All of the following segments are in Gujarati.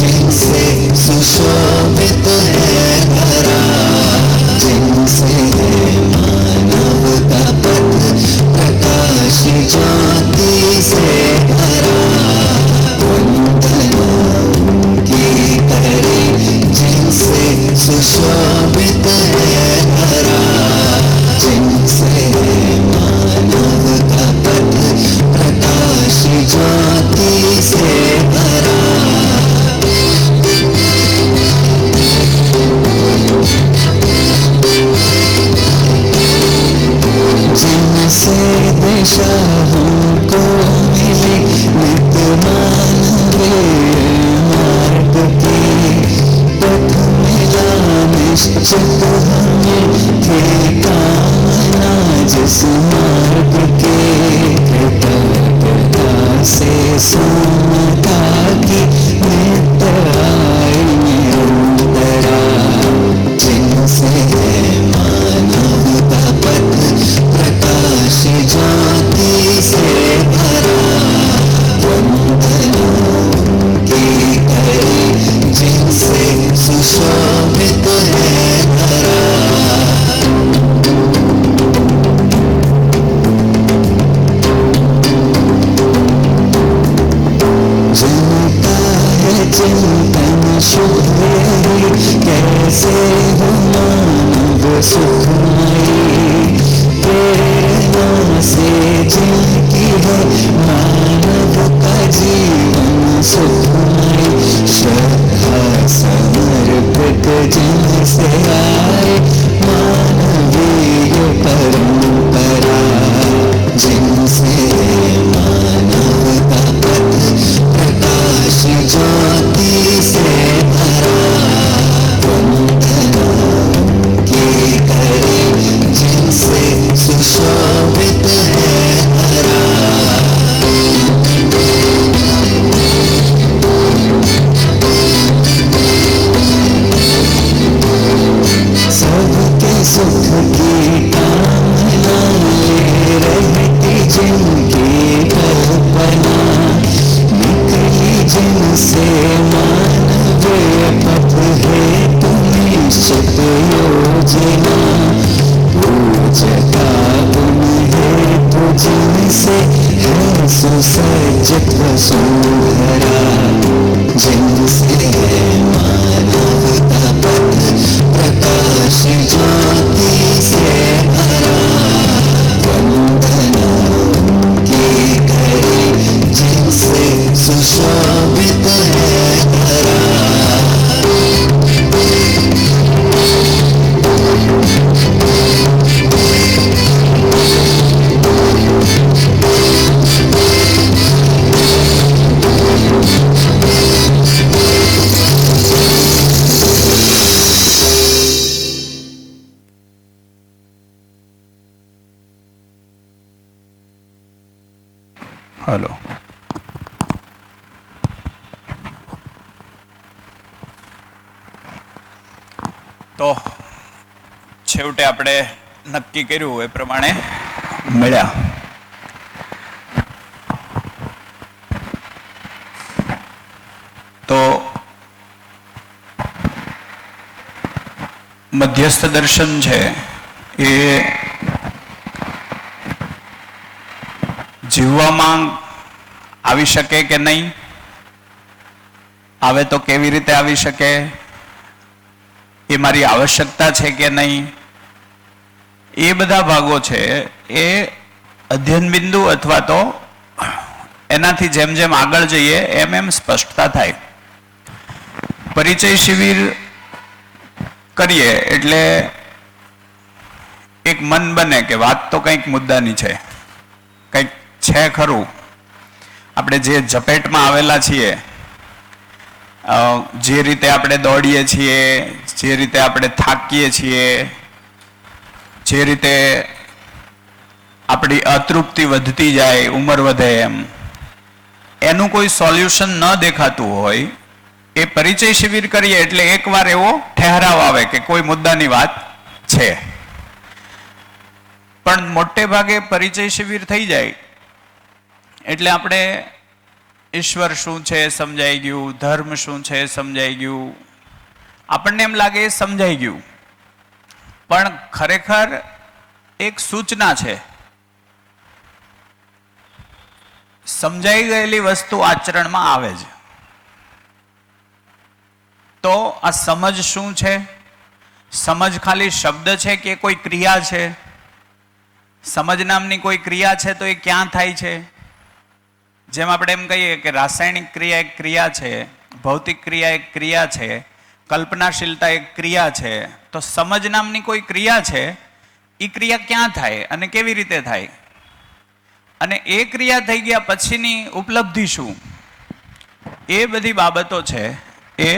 जिनसे सुशोभित है धरा, जिनसे है मानव का पथ प्रकाश ज्योति से भरा। वंदना उनकी करे जिनसे सुशोभित है धरा, जिनसे है मानव का पथ प्रकाश ज्योति से भरा। जिनसे दिशा हमको मिली नित मानवे मार्ग की, पथ मिला निश्चित हमें ठिकाना जिस मार्ग के। कृतज्ञता से सुनता की नित्य आए निरंतरा, जिनसे है मानव का पथ प्रकाश ज्योति से भरा। वंदना उनकी करे जिनसे सुशोभित है धरा। जिनका है चिंतन शुभ कैसे हो मानव सुखमयी, प्रेरणा से जिनकी है मानव का जीवन सुखमयी। श्रद्धा समर्पित जिनसे आए मानवीय परंपरा, जिनसे मानव का पथ प्रकाश ज्योति से भरा। वंदना उनकी करे जिनसे सुशोभित है धरा। सबके सुख की कामना ले रहती जिनकी कल्पना, निकली जिनसे मानवीय पथ हेतु निश्चित योजना। पूजता तुम हेतु जिनसे है सुसज्जित वसुंधरा, जिनसे है मानव का पथ प्रकाश ज्योति से भरा। वंदना उनकी करे जिनसे सुशोभित है धरा। હલો. તો છેવટે આપણે નક્કી કર્યું એ પ્રમાણે મળ્યા. તો મધ્યસ્થ દર્શન છે એ જીવવામાં આવી શકે કે નહીં, આવે તો કેવી રીતે આવી શકે, એ મારી આવશ્યકતા છે કે નહીં, એ બધા ભાગો છે એ અધ્યયન બિંદુ અથવા તો એનાથી જેમ જેમ આગળ જઈએ એમ એમ સ્પષ્ટતા થાય. પરિચય શિબિર કરીએ એટલે એક મન બને કે વાત તો કંઈક મુદ્દાની છે, કંઈક છે ખરું. આપણે જે ઝપેટમાં આવેલા છીએ, જે રીતે આપણે દોડીએ છીએ, જે રીતે આપણે થાકીએ છીએ, જે રીતે આપણી અતૃપ્તિ વધતી જાય ઉંમર વધે એમ, એનું કોઈ સોલ્યુશન ન દેખાતું હોય એ પરિચય શિબિર કરીએ એટલે એકવાર એવો ઠહેરાવ આવે કે કોઈ મુદ્દાની વાત છે. પણ મોટે ભાગે પરિચય શિબિર થઈ જાય એટલે આપણે ઈશ્વર શું છે એ સમજાઈ ગયું, ધર્મ શું છે એ સમજાઈ ગયું, આપણને એમ લાગે એ સમજાઈ ગયું, પણ ખરેખર એક સૂચના છે. સમજાઈ ગયેલી વસ્તુ આચરણમાં આવે છે. તો આ સમજ શું છે? સમજ ખાલી શબ્દ છે કે કોઈ ક્રિયા છે? સમજ નામની કોઈ ક્રિયા છે તો એ ક્યાં થાય છે? જેમ આપણે એમ કહીએ કે રાસાયણિક ક્રિયા એક ક્રિયા છે, ભૌતિક ક્રિયા એક ક્રિયા છે, કલ્પનાશીલતા એક ક્રિયા છે, તો સમજ નામની કોઈ ક્રિયા છે, એ ક્રિયા ક્યાં થાય અને કેવી રીતે થાય? અને એ ક્રિયા થઈ ગયા પછીની ઉપલબ્ધિ શું? એ બધી બાબતો છે એ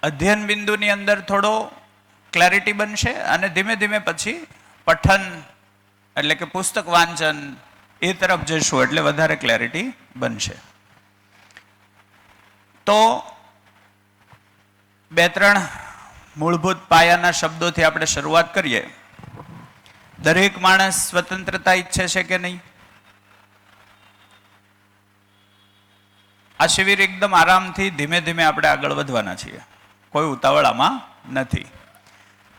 અધ્યયન બિંદુની અંદર થોડો ક્લેરિટી બનશે અને ધીમે ધીમે પછી પઠન એટલે કે પુસ્તક વાંચન એ તરફ જશું એટલે વધારે ક્લેરિટી બનશે. તો 2-3 મૂળભૂત પાયાના શબ્દોથી આપણે શરૂઆત કરીએ. દરેક માણસ સ્વતંત્રતા ઈચ્છે છે કે નહીં? આ શિબિર એકદમ આરામથી ધીમે ધીમે આપણે આગળ વધવાના છીએ, કોઈ ઉતાવળ આમાં નથી.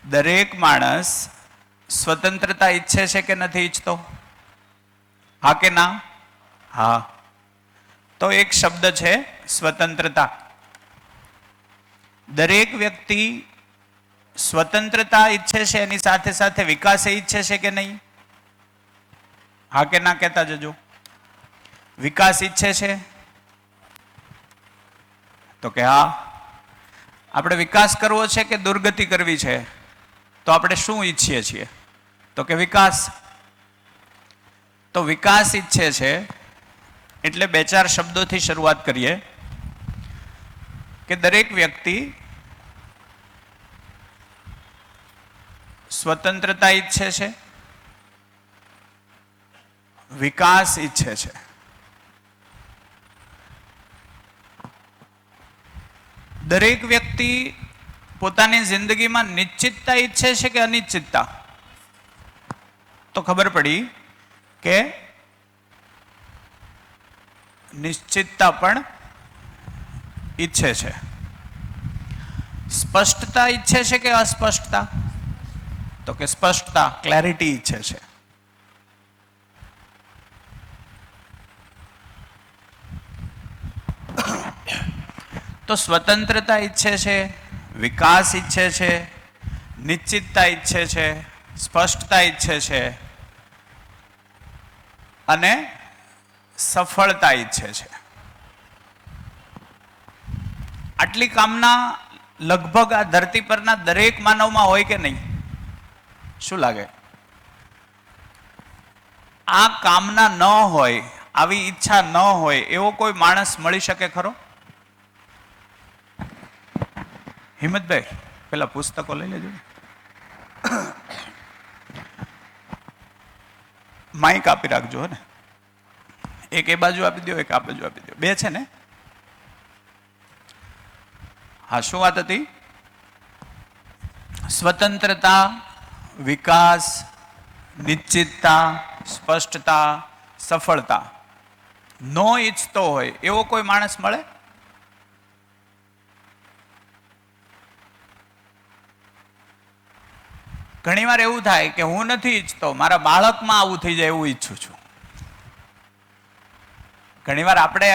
દરેક માણસ સ્વતંત્રતા ઈચ્છે છે કે નથી ઈચ્છતો? હા કે ના? હા. તો એક શબ્દ છે સ્વતંત્રતા. દરેક વ્યક્તિ સ્વતંત્રતા ઈચ્છે છે, એની સાથે સાથે વિકાસ ઈચ્છે છે કે નહીં? હા કે ના કહેતા જજો. વિકાસ ઈચ્છે છે? તો કે હા. આપણે વિકાસ કરવો છે કે દુર્ગતિ કરવી છે? તો આપણે શું ઈચ્છીએ છીએ? તો કે વિકાસ. તો વિકાસ ઈચ્છે છે એટલે 2-4 શબ્દોથી શરૂઆત કરીએ કે દરેક વ્યક્તિ સ્વતંત્રતા ઈચ્છે છે, વિકાસ ઈચ્છે છે. દરેક વ્યક્તિ પોતાની જિંદગીમાં નિશ્ચિતતા ઈચ્છે છે કે અનિશ્ચિતતા? તો ખબર પડી કે નિશ્ચિતતા પણ ઈચ્છે છે. સ્પષ્ટતા ઈચ્છે છે કે અસ્પષ્ટતા? તો કે સ્પષ્ટતા, ક્લેરિટી ઈચ્છે છે. તો સ્વતંત્રતા ઈચ્છે છે, વિકાસ ઈચ્છે છે, નિશ્ચિતતા ઈચ્છે છે, સ્પષ્ટતા ઈચ્છે છે અને સફળતા ઈચ્છે છે. આટલી કામના લગભગ આ ધરતી પરના દરેક માનવમાં હોય કે નહીં? શું લાગે? આ કામના ન હોય, આવી ઈચ્છા ન હોય એવો કોઈ માણસ મળી શકે ખરો? હિંમતભાઈ, પેલા પુસ્તકો લઈ લેજો. માઇક આપી રાખજો ને. એક એ બાજુ આપી દો, એક આ બાજુ આપી દો. 2 છે ને? હા, શું વાત હતી? સ્વતંત્રતા, વિકાસ, નિશ્ચિતતા, સ્પષ્ટતા, સફળતા નો ઈચ્છતો હોય એવો કોઈ માણસ મળે? ઘણીવાર એવું થાય કે હું નથી ઈચ્છતો, મારા બાળકમાં આવું થઈ જાય એવું ઈચ્છું છું. ઘણીવાર આપણે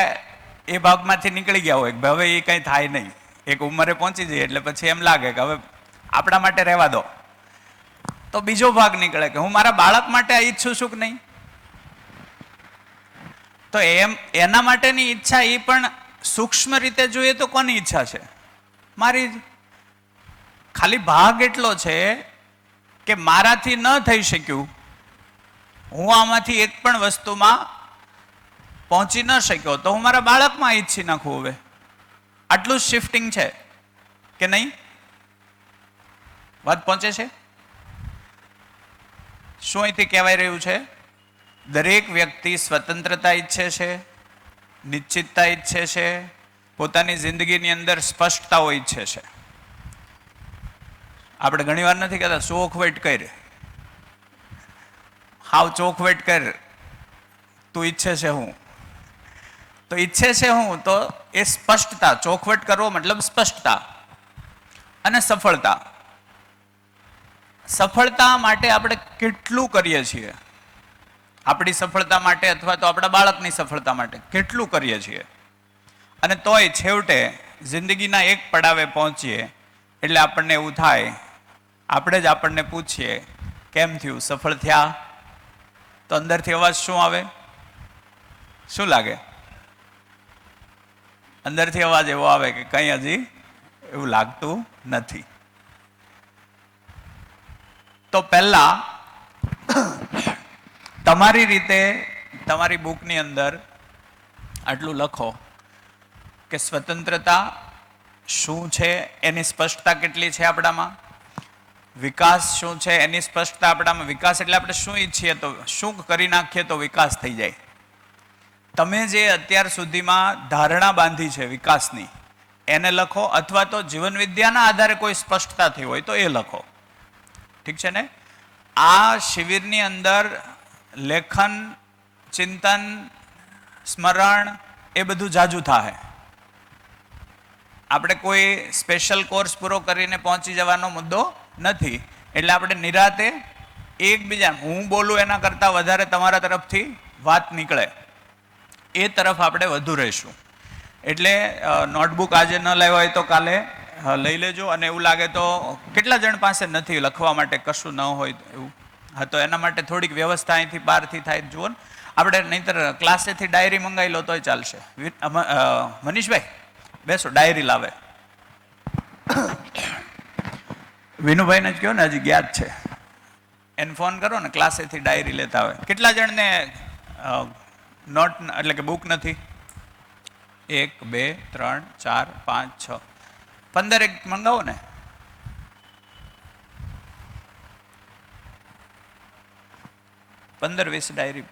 એ ભાગમાંથી નીકળી ગયા હોય કે હવે એ કંઈ થાય નહીં, એક ઉંમરે પહોંચી જઈએ એટલે પછી એમ લાગે કે હવે આપણા માટે રહેવા દો. તો બીજો ભાગ નીકળે કે હું મારા બાળક માટે આ ઈચ્છું છું કે નહીં. તો એના માટેની ઈચ્છા એ પણ સૂક્ષ્મ રીતે જોઈએ તો કોની ઈચ્છા છે? મારી જ. ખાલી ભાગ એટલો છે કે મારાથી ન થઈ શક્યું, હું આમાંથી એક પણ વસ્તુમાં પહોંચી ન શક્યો તો હું મારા બાળકમાં ઈચ્છી નાખું. હવે આટલું જ શિફ્ટિંગ છે કે નહીં? વાત પહોંચે છે? શું અહીંથી કહેવાય રહ્યું છે? દરેક વ્યક્તિ સ્વતંત્રતા ઈચ્છે છે, નિશ્ચિતતા ઈચ્છે છે, પોતાની જિંદગીની અંદર સ્પષ્ટતાઓ ઈચ્છે છે. આપણે ઘણી વાર નથી કહેતા ચોખવટ કર, હાવ ચોખવટ કર, તું ઈચ્છે છે હું. તો ઈચ્છે છે હું તો એ સ્પષ્ટતા, ચોખવટ કરવો મતલબ સ્પષ્ટતા. અને સફળતા. સફળતા માટે આપણે કેટલું કરીએ છીએ, આપણી સફળતા માટે અથવા તો આપણા બાળકની સફળતા માટે કેટલું કરીએ છીએ. અને તોય છેવટે જિંદગીના એક પડાવે પહોંચીએ એટલે આપણને એવું થાય, આપણે જ આપણને પૂછીએ કેમ થયું, સફળ થયા? તો અંદરથી અવાજ શું આવે? શું લાગે? અંદરથી અવાજ એવો આવે કે કંઈ હજી એવું લાગતું નથી. તો પહેલા તમારી રીતે તમારી બુકની અંદર આટલું લખો કે સ્વતંત્રતા શું છે, એની સ્પષ્ટતા કેટલી છે આપણામાં. વિકાસ શું છે, એની સ્પષ્ટતા આપણામાં. વિકાસ એટલે આપણે શું ઈચ્છીએ તો શું કરી નાખીએ તો વિકાસ થઈ જાય. તમે જે અત્યાર સુધીમાં ધારણા બાંધી છે વિકાસની, એને લખો, અથવા તો જીવન વિદ્યાના આધારે કોઈ સ્પષ્ટતા થઈ હોય તો એ લખો. ઠીક છે ને? આ શિબિરની અંદર લેખન, ચિંતન, સ્મરણ એ બધું જાજુ થાય. આપણે કોઈ સ્પેશિયલ કોર્સ પૂરો કરીને પહોંચી જવાનો મુદ્દો નથી. એટલે આપણે નિરાતે એકબીજા, હું બોલું એના કરતાં વધારે તમારા તરફથી વાત નીકળે એ તરફ આપણે વધુ રહીશું. એટલે નોટબુક આજે ન લાવ્યો હોય તો કાલે લઈ લેજો. અને એવું લાગે તો કેટલા જણ પાસે નથી લખવા માટે, કશું ન હોય એવું, હા તો એના માટે થોડીક વ્યવસ્થા અહીંથી બહારથી થાય જુઓ ને. આપણે નહીંતર ક્લાસેથી ડાયરી મંગાવી લો તોય ચાલશે. મનીષભાઈ બેસો, ડાયરી લાવે. વિનુભાઈને જ કહો ને, હજી ગયા જ છે, એને ફોન કરો ને, ક્લાસેથી ડાયરી લેતા આવે. કેટલા જણને નોટ એટલે કે બુક નથી? 1 2 3 4 5 6 15 એક મંગાવો ને. પંદર 20 ડાયરી.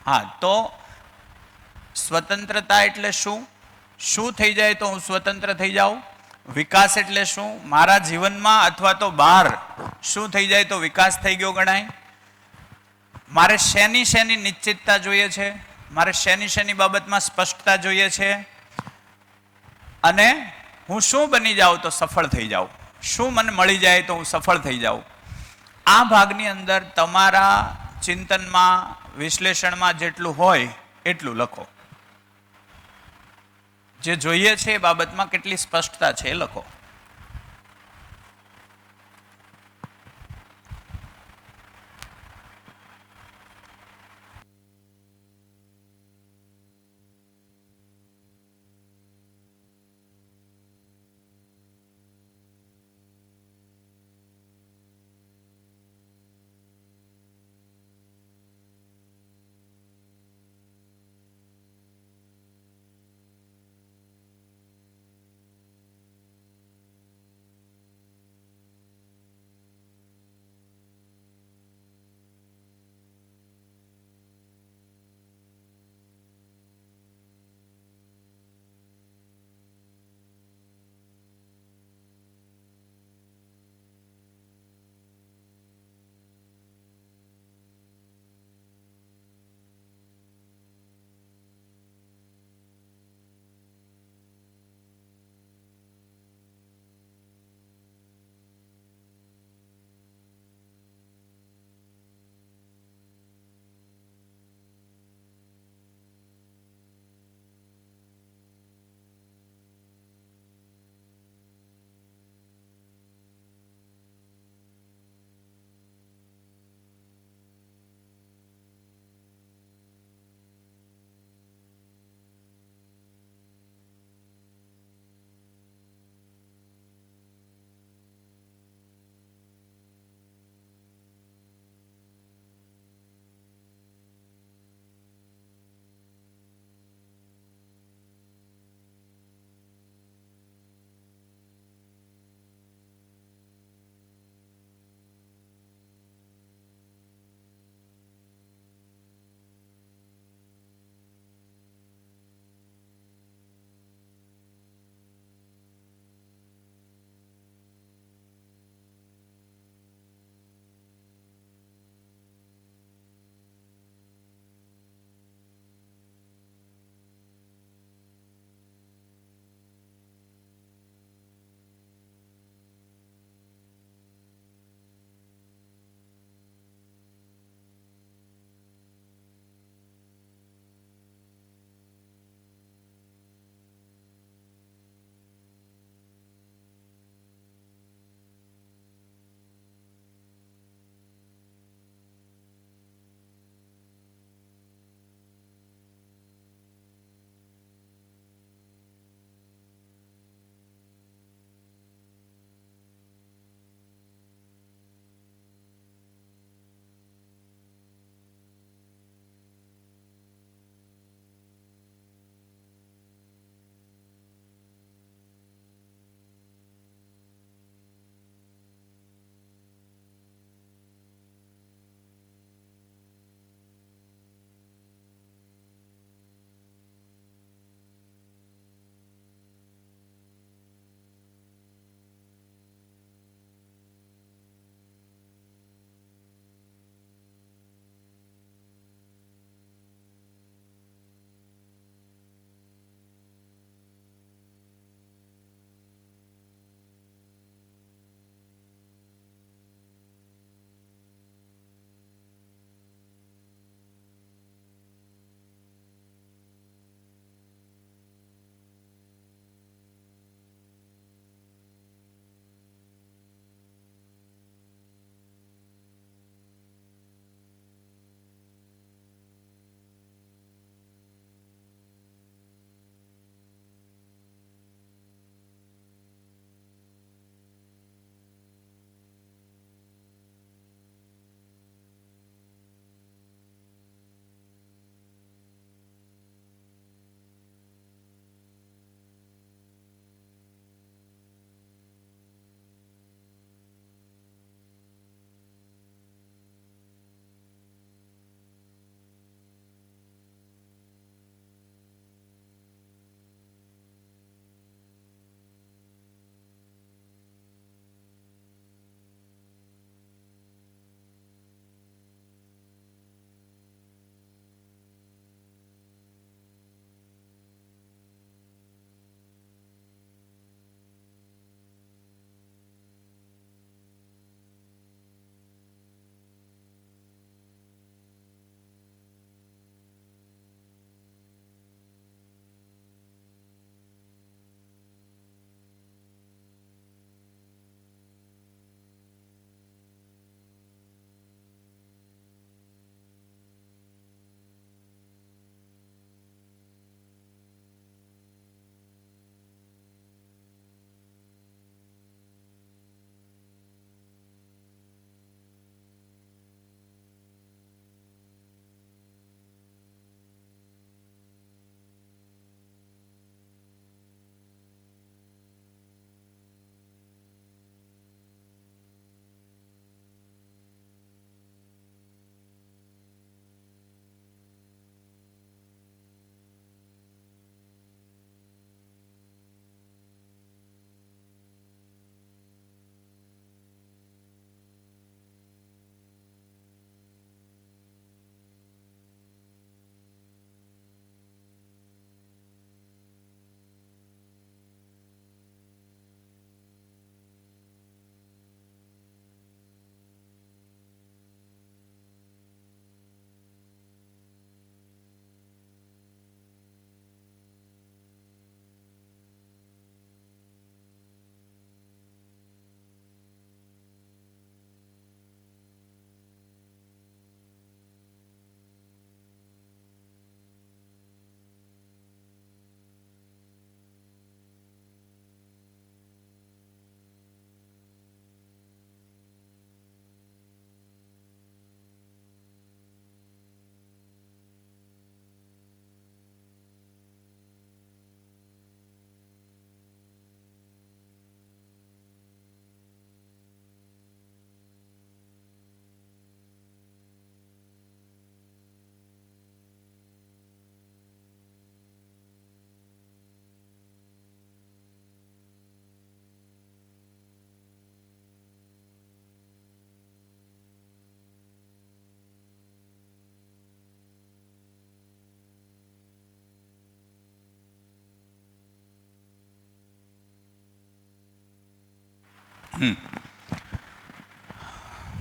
હા, તો સ્વતંત્રતા એટલે શું? શું થઈ જાય તો હું સ્વતંત્ર થઈ જાઉં? વિકાસ એટલે શું? મારા જીવનમાં અથવા તો બહાર શું થઈ જાય તો વિકાસ થઈ ગયો ગણાય? મારે શેની નિશ્ચિતતા જોઈએ છે? મારે શેની બાબતમાં સ્પષ્ટતા જોઈએ છે? અને હું શું બની જાઉં તો સફળ થઈ જાઉં? શું મને મળી જાય તો હું સફળ થઈ જાઉં? આ ભાગની અંદર તમારા ચિંતનમાં, વિશ્લેષણમાં જેટલું હોય એટલું લખો. જે જોઈએ છે એ બાબતમાં કેટલી સ્પષ્ટતા છે એ લખો.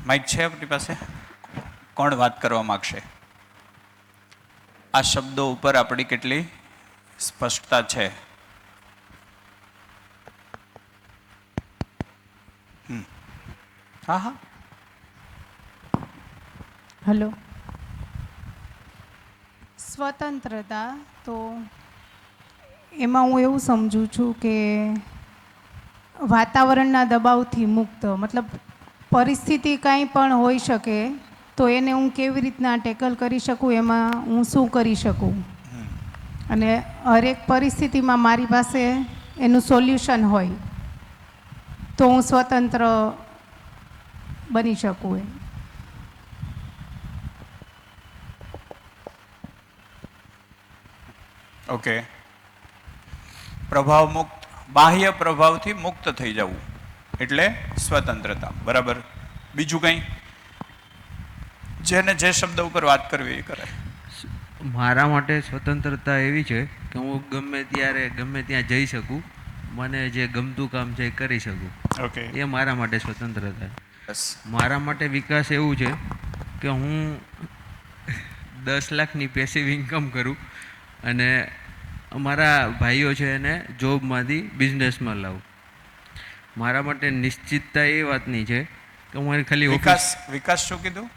માઇક છે આપણી પાસે? કોણ વાત કરવા માગશે? આ શબ્દો ઉપર આપણી કેટલી સ્પષ્ટતા છે? હા હા. હલો. સ્વતંત્રતા તો એમાં હું એવું સમજું છું કે વાતાવરણના દબાવથી મુક્ત, મતલબ પરિસ્થિતિ કાંઈ પણ હોઈ શકે તો એને હું કેવી રીતના ટેકલ કરી શકું, એમાં હું શું કરી શકું, અને હરેક પરિસ્થિતિમાં મારી પાસે એનું સોલ્યુશન હોય તો હું સ્વતંત્ર બની શકું. એમ ઓકે. પ્રભાવ મુક્ત, બાહ્ય પ્રભાવથી મુક્ત થઈ જવું એટલે સ્વતંત્રતા. બરાબર. બીજું કંઈ? જેને જે શબ્દ ઉપર વાત કરવી એ કરે. મારા માટે સ્વતંત્રતા એવી છે કે હું ગમે ત્યારે ગમે ત્યાં જઈ શકું, મને જે ગમતું કામ છે એ કરી શકું. ઓકે. એ મારા માટે સ્વતંત્રતા. બસ. મારા માટે વિકાસ એવું છે કે હું 10 લાખની પેસિવ ઇન્કમ કરું અને અમારા ભાઈઓ છે એને જોબમાંથી બિઝનેસમાં લાવું. મારા માટે નિશ્ચિતતા એ વાતની છે કે હું ખાલી વિકાસ. વિકાસ શું કીધું?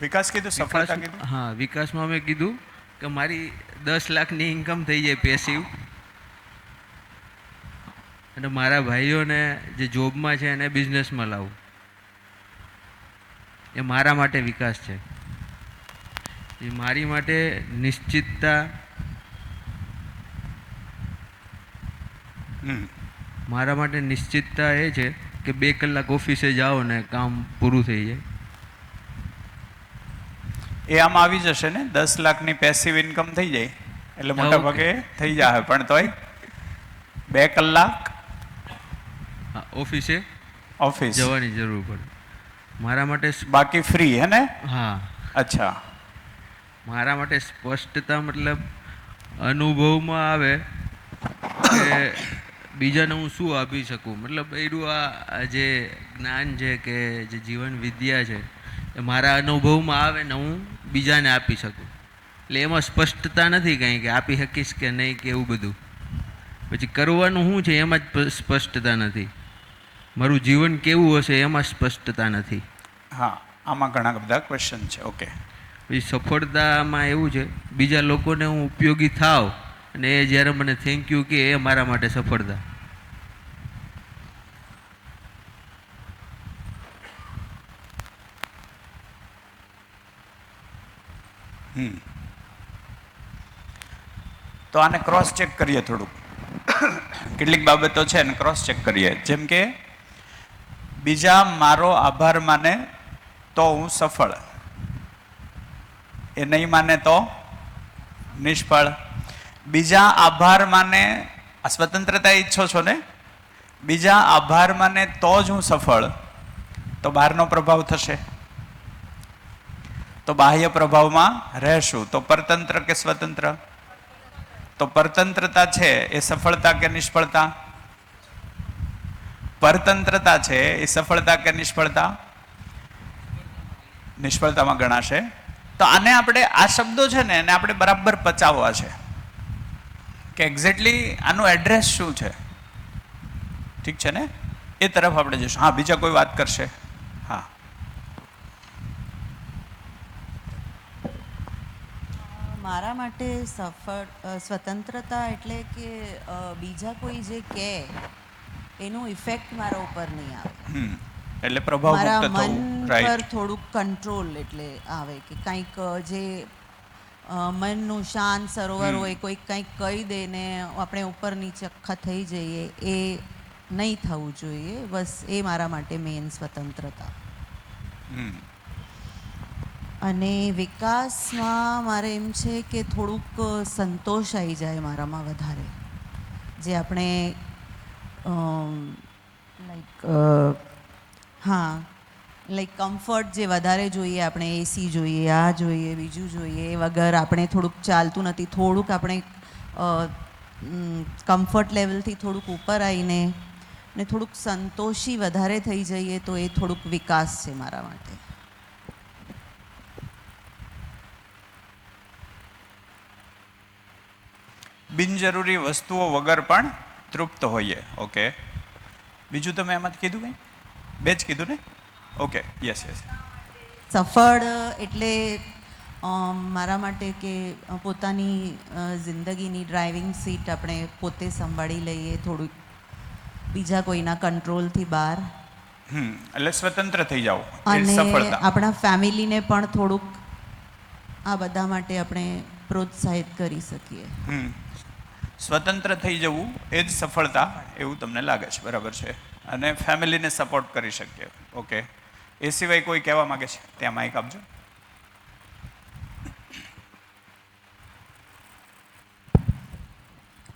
વિકાસ કીધું, સફળતા કીધું? હા, વિકાસમાં મેં કીધું કે મારી 10 લાખની ઇન્કમ થઈ જાય પેસિવ, અને મારા ભાઈઓને જે જોબમાં છે એને બિઝનેસમાં લાવું. એ મારા માટે વિકાસ છે. એ મારી માટે નિશ્ચિતતા, મારા માટે નિશ્ચિતતા એ છે કે 2 કલાક ઓફિસે જાઓ ને કામ પૂરું થઈ જાય. એ આમાં આવી જશે ને, 10 લાખની પેસિવ ઇન્કમ થઈ જાય એટલે મોટા ભાગે થઈ જાય, પણ તોય 2 કલાક ઓફિસે ઓફિસ જવાની જરૂર પડે. મારા માટે બાકી ફ્રી હે ને? હા. અચ્છા. મારા માટે સ્પષ્ટતા મતલબ અનુભવમાં આવે કે બીજાને હું શું આપી શકું. મતલબ એનું આ જે જ્ઞાન છે કે જે જીવન વિદ્યા છે એ મારા અનુભવમાં આવે ને હું બીજાને આપી શકું. એટલે એમાં સ્પષ્ટતા નથી કંઈ કે આપી શકીશ કે નહીં કે એવું બધું. પછી કરવાનું શું છે એમાં જ સ્પષ્ટતા નથી. મારું જીવન કેવું હશે એમાં સ્પષ્ટતા નથી. હા, આમાં ઘણા બધા ક્વેશ્ચન છે. ઓકે. પછી સફળતામાં એવું છે બીજા લોકોને હું ઉપયોગી થાવ અને એ જ્યારે મને થેન્ક યુ કે એ મારા માટે સફળતા. તો આને ક્રોસ ચેક કરીએ થોડુંક. કેટલીક બાબતો છે એને ક્રોસ ચેક કરીએ. જેમ કે બીજા મારો આભાર માને તો હું સફળ, એ નહીં માને તો નિષ્ફળ. બીજા આભાર માને, આ સ્વતંત્રતા ઈચ્છો છો ને, બીજા આભાર માને તો જ હું સફળ, તો બહારનો પ્રભાવ થશે, તો બાહ્ય પ્રભાવમાં રહેશું. તો પરતંત્ર કે સ્વતંત્ર? તો પરતંત્રતા છે એ સફળતા કે નિષ્ફળતા? પરતંત્રતા છે એ સફળતા કે નિષ્ફળતા? નિષ્ફળતામાં ગણાશે. તો આને આપણે, આ શબ્દો છે ને એને આપણે બરાબર પચાવવા છે કે એક્ઝેક્ટલી આનું એડ્રેસ શું છે. ઠીક છે ને? એ તરફ આપણે જઈશું. હા, બીજા કોઈ વાત કરશે? હા. મારા માટે સ્વતંત્રતા એટલે કે બીજા કોઈ જે કહે એનું ઇફેક્ટ મારા ઉપર નહીં આવે. એટલે પ્રભાવ મારા મુક્ત થવું. મન રાઈટ. પર થોડુંક કંટ્રોલ એટલે આવે કે કંઈક જે મનનું શાંત સરોવર હોય, કોઈ કંઈક કહી દે ને આપણે ઉપર નીચે અખ્ખા થઈ જઈએ, એ નહીં થવું જોઈએ. બસ એ મારા માટે મેઇન સ્વતંત્રતા. અને વિકાસમાં મારે એમ છે કે થોડુંક સંતોષ આવી જાય મારામાં વધારે, જે આપણે લાઈક કમ્ફર્ટ જે વધારે જોઈએ, આપણે એસી જોઈએ, આ જોઈએ, બીજું જોઈએ, એ વગર આપણે થોડુંક ચાલતું નથી. થોડુંક આપણે કમ્ફર્ટ લેવલથી થોડુંક ઉપર આવીને ને થોડુંક સંતોષી વધારે થઈ જઈએ તો એ થોડુંક વિકાસ છે મારા માટે. બિનજરૂરી વસ્તુઓ વગર પણ તૃપ્ત હોઈએ. ઓકે, બીજું તમે એમાંથી કીધું કંઈ? બે જ કીધું ને? Okay, yes yes. સફળ એટલે મારા માટે કે પોતાની જિંદગીની ડ્રાઇવિંગ સીટ આપણે પોતે સંભાળી લઈએ, થોડુંક બીજા કોઈના કંટ્રોલથી બહાર, એટલે સ્વતંત્ર થઈ જાઓ એ અને સફળતા. આપણા ફેમિલીને પણ થોડુંક આ બધા માટે આપણે પ્રોત્સાહિત કરી શકીએ. સ્વતંત્ર થઈ જવું એ જ સફળતા એવું તમને લાગે છે, બરાબર છે? અને ફેમિલીને સપોર્ટ કરી શકીએ. ઓકે, એ સિવાય કોઈ કહેવા માગે છે? ત્યાં માઇક આપજો.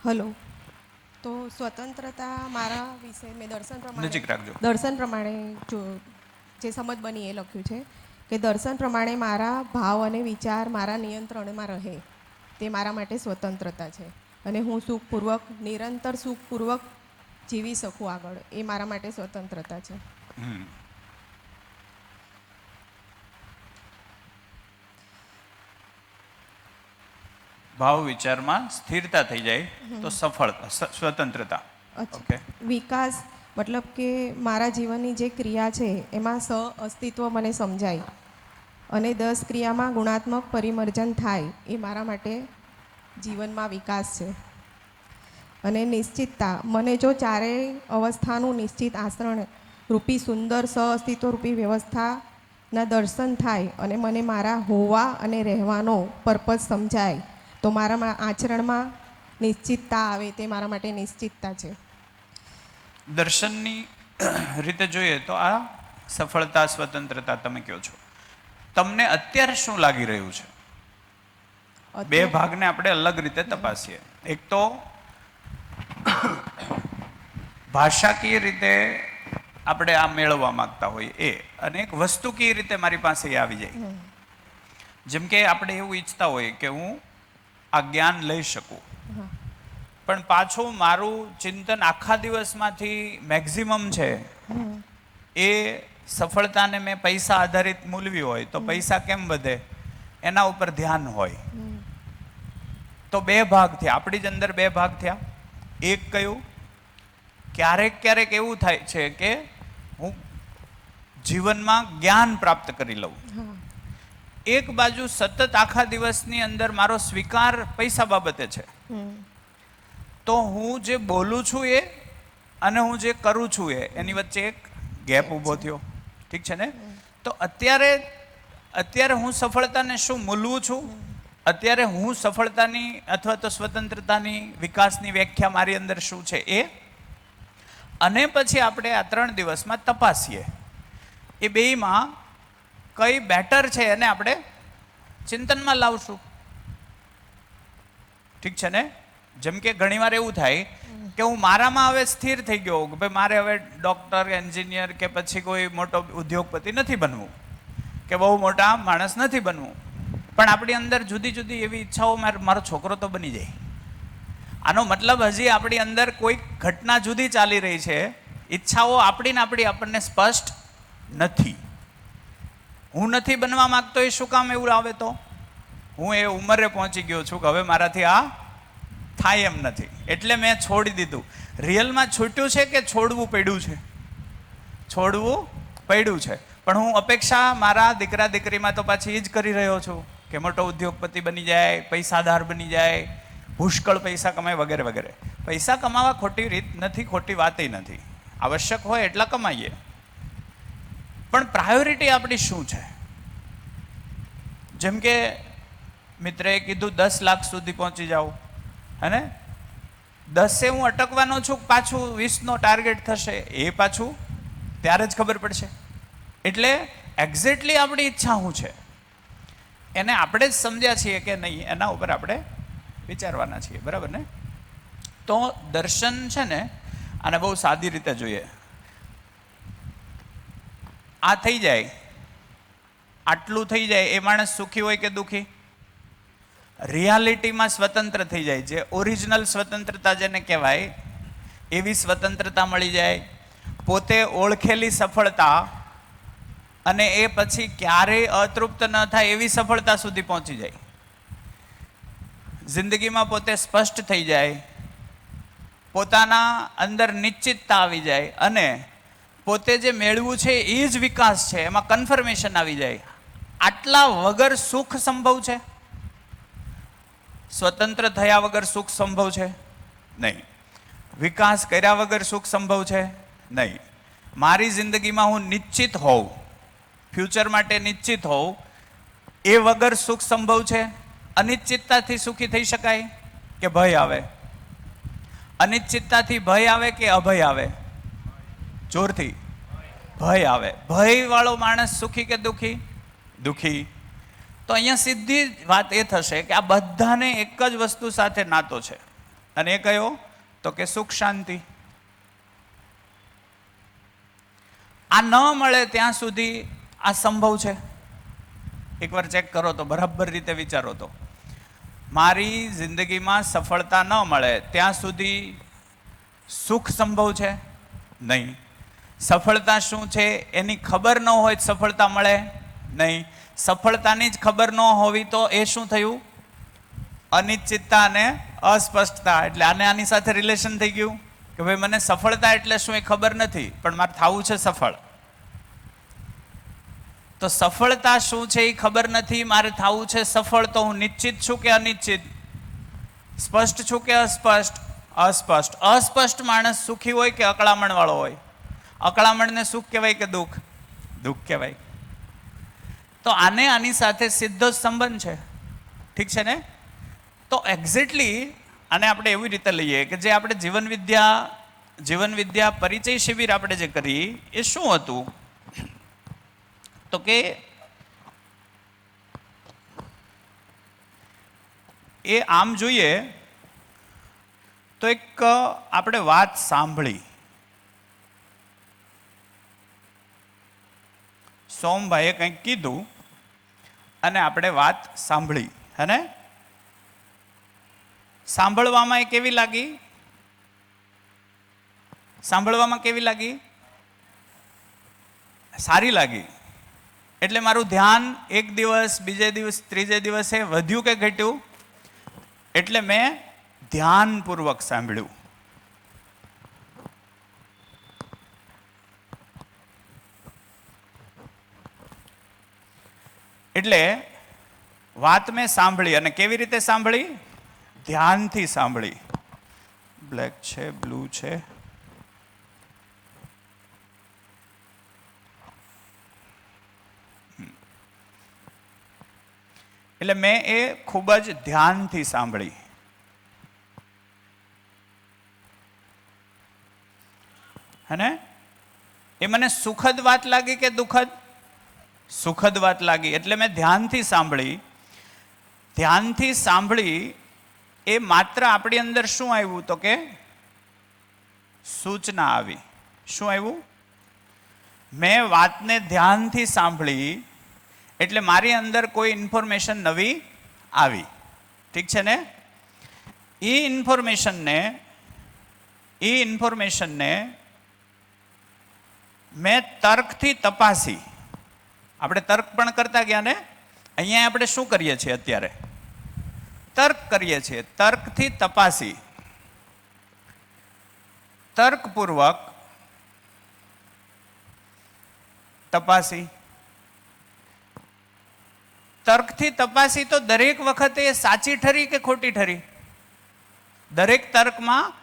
હલો. તો સ્વતંત્રતા મારા વિશે મેં નજીક રાખજો. દર્શન પ્રમાણે જો જે સમજ બની એ લખ્યું છે કે દર્શન પ્રમાણે મારા ભાવ અને વિચાર મારા નિયંત્રણમાં રહે તે મારા માટે સ્વતંત્રતા છે, અને હું સુખપૂર્વક નિરંતર સુખપૂર્વક જીવી શકું આગળ, એ મારા માટે સ્વતંત્રતા છે. ભાવ વિચારમાં સ્થિરતા થઈ જાય તો સફળતા, સ્વતંત્રતા. ઓકે, વિકાસ મતલબ કે મારા જીવનની જે ક્રિયા છે એમાં સહ અસ્તિત્વ મને સમજાય, અને 10 ક્રિયામાં ગુણાત્મક પરિમર્જન થાય, એ મારા માટે જીવનમાં વિકાસ છે. અને નિશ્ચિતતા, મને જો ચારેય અવસ્થાનું નિશ્ચિત આચરણ રૂપી સુંદર સહ અસ્તિત્વ રૂપી વ્યવસ્થાના દર્શન થાય, અને મને મારા હોવા અને રહેવાનો પર્પઝ સમજાય, તો મારા આચરણમાં નિશ્ચિતતા આવે, તે મારા માટે નિશ્ચિતતા છે. દર્શનની રીતે જોઈએ તો આ સફળતા, સ્વતંત્રતા તમે કહો છો. તમને અત્યારે શું લાગી રહ્યું છે? બે ભાગને આપણે અલગ રીતે તપાસીએ. એક તો ભાષાકીય રીતે આપણે આ મેળવવા માંગતા હોઈએ એ, અને એક વસ્તુકીય રીતે મારી પાસે એ આવી જાય. જેમ કે આપણે એવું ઈચ્છતા હોઈએ કે હું આ જ્ઞાન લઈ શકું, પણ પાછું મારું ચિંતન આખા દિવસમાંથી મેક્ઝિમમ છે એ સફળતાને મેં પૈસા આધારિત મૂલવી હોય તો પૈસા કેમ વધે એના ઉપર ધ્યાન હોય. તો બે ભાગ થયા, આપણી જ અંદર બે ભાગ થયા. એક કયું, ક્યારેક ક્યારેક એવું થાય છે કે હું જીવનમાં જ્ઞાન પ્રાપ્ત કરી લઉં. એક બાજુ સતત આખા દિવસની અંદર મારો સ્વીકાર પૈસા બાબતે છે, તો હું જે બોલું છું એ અને હું જે કરું છું એની વચ્ચે એક ગેપ ઊભો થયો. ઠીક છે ને? તો અત્યારે હું સફળતાને શું મૂલવું છું? અત્યારે હું સફળતાની અથવા તો સ્વતંત્રતાની, વિકાસની વ્યાખ્યા મારી અંદર શું છે એ, અને પછી આપણે આ 3 દિવસમાં તપાસીએ એ બેયમાં કઈ બેટર છે એને આપણે ચિંતનમાં લાવશું. ઠીક છે ને? જેમ કે ઘણીવાર એવું થાય કે હું મારામાં હવે સ્થિર થઈ ગયો કે ભાઈ મારે હવે ડૉક્ટર, એન્જિનિયર કે પછી કોઈ મોટો ઉદ્યોગપતિ નથી બનવું, કે બહુ મોટા માણસ નથી બનવું, પણ આપણી અંદર જુદી જુદી એવી ઈચ્છાઓ, મારો છોકરો તો બની જાય. આનો મતલબ હજી આપણી અંદર કોઈ ઘટના જુદી ચાલી રહી છે, ઈચ્છાઓ આપણી આપણને સ્પષ્ટ નથી. હું નથી બનવા માંગતો એ શું કામ એવું આવે? તો હું એ ઉંમરે પહોંચી ગયો છું કે હવે મારાથી આ થાય એમ નથી, એટલે મેં છોડી દીધું. રિયલમાં છૂટ્યું છે કે છોડવું પડ્યું છે? છોડવું પડ્યું છે. પણ હું અપેક્ષા મારા દીકરા દીકરીમાં તો પાછી એ જ કરી રહ્યો છું કે મોટો ઉદ્યોગપતિ બની જાય, પૈસાદાર બની જાય, પુષ્કળ પૈસા કમાય, વગેરે વગેરે. પૈસા કમાવા ખોટી રીત નથી, ખોટી વાતય નથી. આવશ્યક હોય એટલા કમાઈએ, પણ પ્રાયોરિટી આપણી શું છે? જેમ કે મિત્રએ કીધું 10 લાખ સુધી પહોંચી જાઓ, હે, 10 હું અટકવાનો છું, પાછું 20નો ટાર્ગેટ થશે, એ પાછું ત્યારે જ ખબર પડશે. એટલે એક્ઝેક્ટલી આપણી ઈચ્છા શું છે એને આપણે જ સમજ્યા છીએ કે નહીં, એના ઉપર આપણે વિચારવાના છીએ. બરાબર ને? તો દર્શન છે ને, આને બહુ સાદી રીતે જોઈએ. આ થઈ જાય, આટલું થઈ જાય, એ માણસ સુખી હોય કે દુઃખી? રિયાલિટીમાં સ્વતંત્ર થઈ જાય, જે ઓરિજિનલ સ્વતંત્રતા જેને કહેવાય એવી સ્વતંત્રતા મળી જાય. પોતે ઓળખેલી સફળતા અને એ પછી ક્યારેય અતૃપ્ત ન થાય એવી સફળતા સુધી પહોંચી જાય. જિંદગીમાં પોતે સ્પષ્ટ થઈ જાય, પોતાના અંદર નિશ્ચિતતા આવી જાય અને પોતે જે મેળવું છે એ જ વિકાસ છે, એમાં કન્ફર્મેશન આવી જાય. આટલા વગર સુખ સંભવ છે? સ્વતંત્ર થયા વગર સુખ સંભવ છે? નહીં. વિકાસ કર્યા વગર સુખ સંભવ છે? નહીં. મારી જિંદગીમાં હું નિશ્ચિત હોઉં, ફ્યુચર માટે નિશ્ચિત હોઉં, એ વગર સુખ સંભવ છે? અનિશ્ચિતતાથી સુખી થઈ શકાય કે ભય આવે? અનિશ્ચિતતાથી ભય આવે કે અભય આવે? જોરથી ભય આવે. ભય વાળો માણસ સુખી કે દુખી? દુખી. તો અહીંયા સીધી વાત એ થશે કે આ બધાને એક જ વસ્તુ સાથે નાતો છે, અને એ કયો? તો કે સુખ શાંતિ. આ ન મળે ત્યાં સુધી આ સંભવ છે? એકવાર ચેક કરો તો, બરાબર રીતે વિચારો તો. મારી જિંદગીમાં સફળતા ન મળે ત્યાં સુધી સુખ સંભવ છે? નહીં. સફળતા શું છે એની ખબર ન હોય તો સફળતા મળે નહીં. સફળતાની જ ખબર ન હોવી તો એ શું થયું? અનિશ્ચિતતા અને અસ્પષ્ટતા. એટલે આની સાથે રિલેશન થઈ ગયું કે ભાઈ મને સફળતા એટલે શું એ ખબર નથી, પણ મારે થવું છે સફળ. તો સફળતા શું છે એ ખબર નથી, મારે થવું છે સફળ. તો હું નિશ્ચિત છું કે અનિશ્ચિત? સ્પષ્ટ છું કે અસ્પષ્ટ? અસ્પષ્ટ. અસ્પષ્ટ માણસ સુખી હોય કે અકળામણ વાળો હોય? અકળામણને સુખ કહેવાય કે દુઃખ? દુઃખ કહેવાય. તો આની સાથે સીધો જ સંબંધ છે. ઠીક છે ને? તો એક્ઝેક્ટલી આને આપણે એવી રીતે લઈએ કે જે આપણે જીવન વિદ્યા પરિચય શિબિર આપણે જે કરી એ શું હતું? તો કે એ આમ જોઈએ તો એક આપણે વાત સાંભળી, સોમભાઈએ કંઈક કીધું અને આપણે વાત સાંભળી, હે ને? સાંભળવામાં એ કેવી લાગી? સાંભળવામાં કેવી લાગી? સારી લાગી. એટલે મારું ધ્યાન એક દિવસ, બીજે દિવસ, ત્રીજે દિવસે વધ્યું કે ઘટ્યું? એટલે મેં ધ્યાનપૂર્વક સાંભળ્યું. એટલે વાત મેં સાંભળી, અને કેવી રીતે સાંભળી? ધ્યાનથી સાંભળી. બ્લેક છે, બ્લુ છે. એટલે મેં એ ખૂબ જ ધ્યાનથી સાંભળી. હે? એ મને સુખદ વાત લાગી કે દુઃખદ? સુખદ વાત લાગી. એટલે મેં ધ્યાનથી સાંભળી. ધ્યાનથી સાંભળી એ માત્ર આપણી અંદર શું આવ્યું? તો કે સૂચના આવી. શું આવ્યું? મેં વાતને ધ્યાનથી સાંભળી એટલે મારી અંદર કોઈ ઇન્ફોર્મેશન નવી આવી. ઠીક છે ને? એ ઇન્ફોર્મેશનને મેં તર્કથી તપાસી. આપણે તર્ક પણ કરતા ગયા ને? અહીંયા આપણે શું કરીએ છીએ અત્યારે? તર્ક કરીએ છીએ. તર્કથી તપાસી, તર્કપૂર્વક તપાસી. તર્કથી તપાસી તો દરેક વખતે એ સાચી ઠરી કે ખોટી ઠરી? દરેક તર્કમાં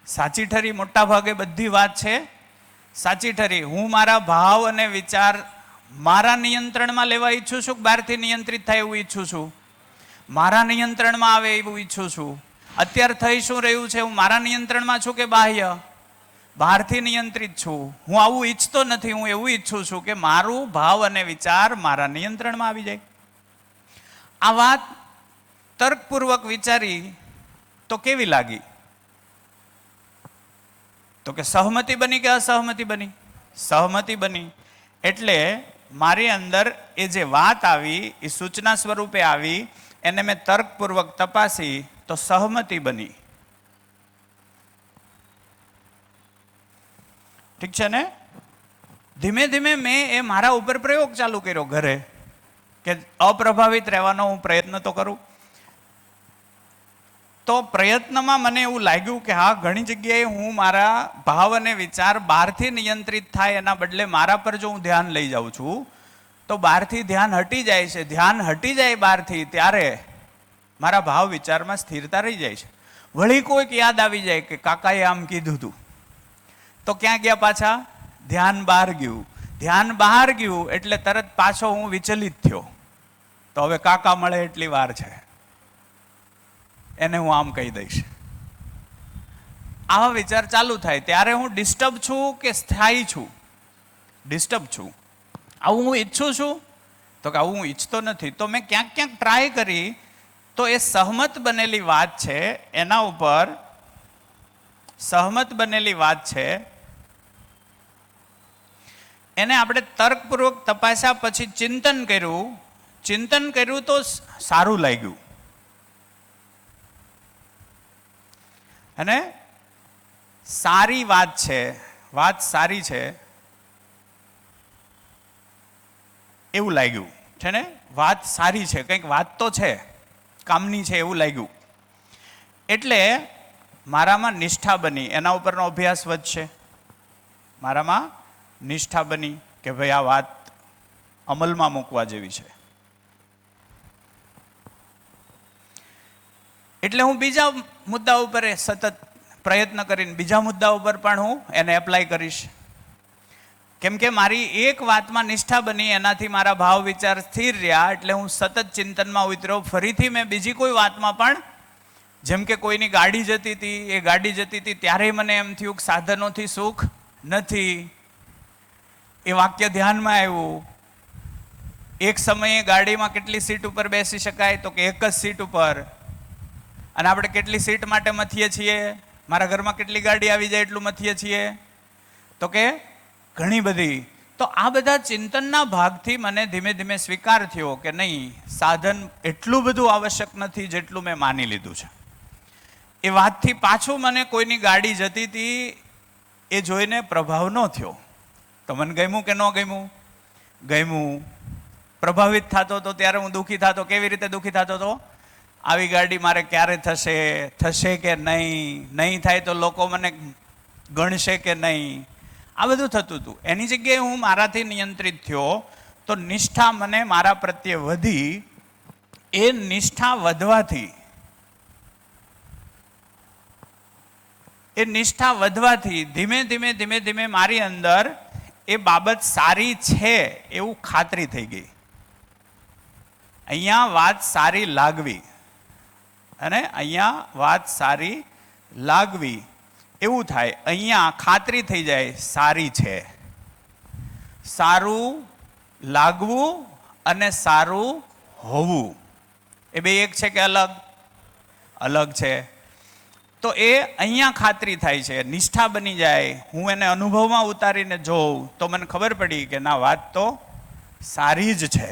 સાચી ઠરી. મોટા ભાગે બધી વાત છે સાચી ઠરી. હું મારા ભાવ અને વિચાર મારા નિયંત્રણમાં લેવા ઈચ્છું છું કે બહારથી નિયંત્રિત થાય એવું ઈચ્છું છું? મારા નિયંત્રણમાં આવે એવું ઈચ્છું છું. અત્યારે થઈ શું રહ્યું છે? હું મારા નિયંત્રણમાં છું કે બાહ્ય? બહારથી નિયંત્રિત છું. હું આવું ઈચ્છતો નથી. હું એવું ઈચ્છું છું કે મારું ભાવ અને વિચાર મારા નિયંત્રણમાં આવી જાય. આ વાત તર્કપૂર્વક વિચારી તો કેવી લાગી? તો કે સહમતિ બની કે અસહમતિ બની? સહમતિ બની. એટલે મારી અંદર એ જે વાત આવી એ સૂચના સ્વરૂપે આવી, એને મેં તર્કપૂર્વક તપાસી તો સહમતિ બની. ઠીક છે ને? ધીમે ધીમે મેં એ મારા ઉપર પ્રયોગ ચાલુ કર્યો ઘરે, કે અપ્રભાવિત રહેવાનો હું પ્રયત્ન તો કરું. તો પ્રયત્નમાં મને એવું લાગ્યું કે હા, ઘણી જગ્યાએ હું મારા ભાવ અને વિચાર બહારથી નિયંત્રિત થાય એના બદલે મારા પર જો હું ધ્યાન લઈ જાઉં છું તો બહારથી ધ્યાન હટી જાય છે. ધ્યાન હટી જાય બહારથી ત્યારે મારા ભાવ વિચારમાં સ્થિરતા રહી જાય છે. વળી કોઈક યાદ આવી જાય કે કાકાએ આમ કીધું હતું, તો ક્યાં ગયા પાછા? ધ્યાન બહાર ગયું. ધ્યાન બહાર ગયું એટલે તરત પાછો હું વિચલિત થયો. તો હવે કાકા મળે એટલી વાર છે, એને હું આમ કહી દઈશ. આવા વિચાર ચાલુ થાય ત્યારે હું ડિસ્ટર્બ છું કે સ્થાયી છું? ડિસ્ટર્બ છું. આવું હું ઈચ્છું છું? તો કે આવું હું ઈચ્છતો નથી. તો મેં ક્યાંક ક્યાંક ટ્રાય કરી, તો એ સહમત બનેલી વાત છે, એના ઉપર સહમત બનેલી વાત છે, એને આપણે તર્કપૂર્વક તપાસ્યા પછી ચિંતન કર્યું તો સારું લાગ્યું. અને સારી વાત છે, વાત સારી છે એવું લાગ્યું છે ને? વાત સારી છે, કંઈક વાત તો છે, કામની છે એવું લાગ્યું. એટલે મારામાં નિષ્ઠા બની, એના ઉપરનો અભ્યાસ વધશે. મારામાં નિષ્ઠા બની કે ભાઈ આ વાત અમલમાં મૂકવા જેવી છે. એટલે હું બીજા મુદ્દા ઉપર સતત પ્રયત્ન કરીને બીજા મુદ્દા ઉપર પણ હું એને એપ્લાય કરીશ. કેમ કે મારી એક વાતમાં નિષ્ઠા બની, એનાથી મારા ભાવ વિચાર સ્થિર રહ્યા, એટલે હું સતત ચિંતનમાં ઉતર્યો. ફરીથી મેં બીજી કોઈ વાતમાં પણ, જેમ કે કોઈની ગાડી જતી હતી, એ ગાડી જતી હતી ત્યારે મને એમ થયું કે સાધનોથી સુખ નથી. એ વાક્ય ધ્યાનમાં આવ્યું. એક સમયે ગાડીમાં કેટલી સીટ ઉપર બેસી શકાય? તો કે એક જ સીટ ઉપર. અને આપણે કેટલી સીટ માટે મથીએ છીએ? મારા ઘરમાં કેટલી ગાડી આવી જાય એટલું મથીએ છીએ? તો કે ઘણી બધી. તો આ બધા ચિંતનના ભાગથી મને ધીમે ધીમે સ્વીકાર થયો કે નહીં, સાધન એટલું બધું આવશ્યક નથી જેટલું મેં માની લીધું છે. એ વાતથી પાછું મને કોઈની ગાડી જતી હતી એ જોઈને પ્રભાવ ન થયો. તો મને ગમ્યું કે ન ગમ્યું? ગમ્યું. પ્રભાવિત થતો હતો ત્યારે હું દુઃખી થતો. કેવી રીતે દુઃખી થતો હતો? આવી ગાડી મારે ક્યારે થશે? થશે કે નહીં? નહીં થાય તો લોકો મને ગણશે કે નહીં? આ બધું થતું હતું. એની જગ્યાએ હું મારાથી નિયંત્રિત થયો તો નિષ્ઠા મને મારા પ્રત્યે વધી. એ નિષ્ઠા વધવાથી ધીમે ધીમે મારી અંદર એ બાબત સારી છે એવું ખાતરી થઈ ગઈ. અહીંયા વાત સારી લાગવી અને અહીંયા વાત સારી લાગવી એવું થાય. અહીંયા ખાતરી થઈ જાય સારી છે. સારું લાગવું અને સારું હોવું એ બે એક છે કે અલગ? અલગ છે. તો એ અહીંયા ખાતરી થાય છે, નિષ્ઠા બની જાય. હું એને અનુભવમાં ઉતારીને જોઉં તો મને ખબર પડી કે ના, વાત તો સારી જ છે.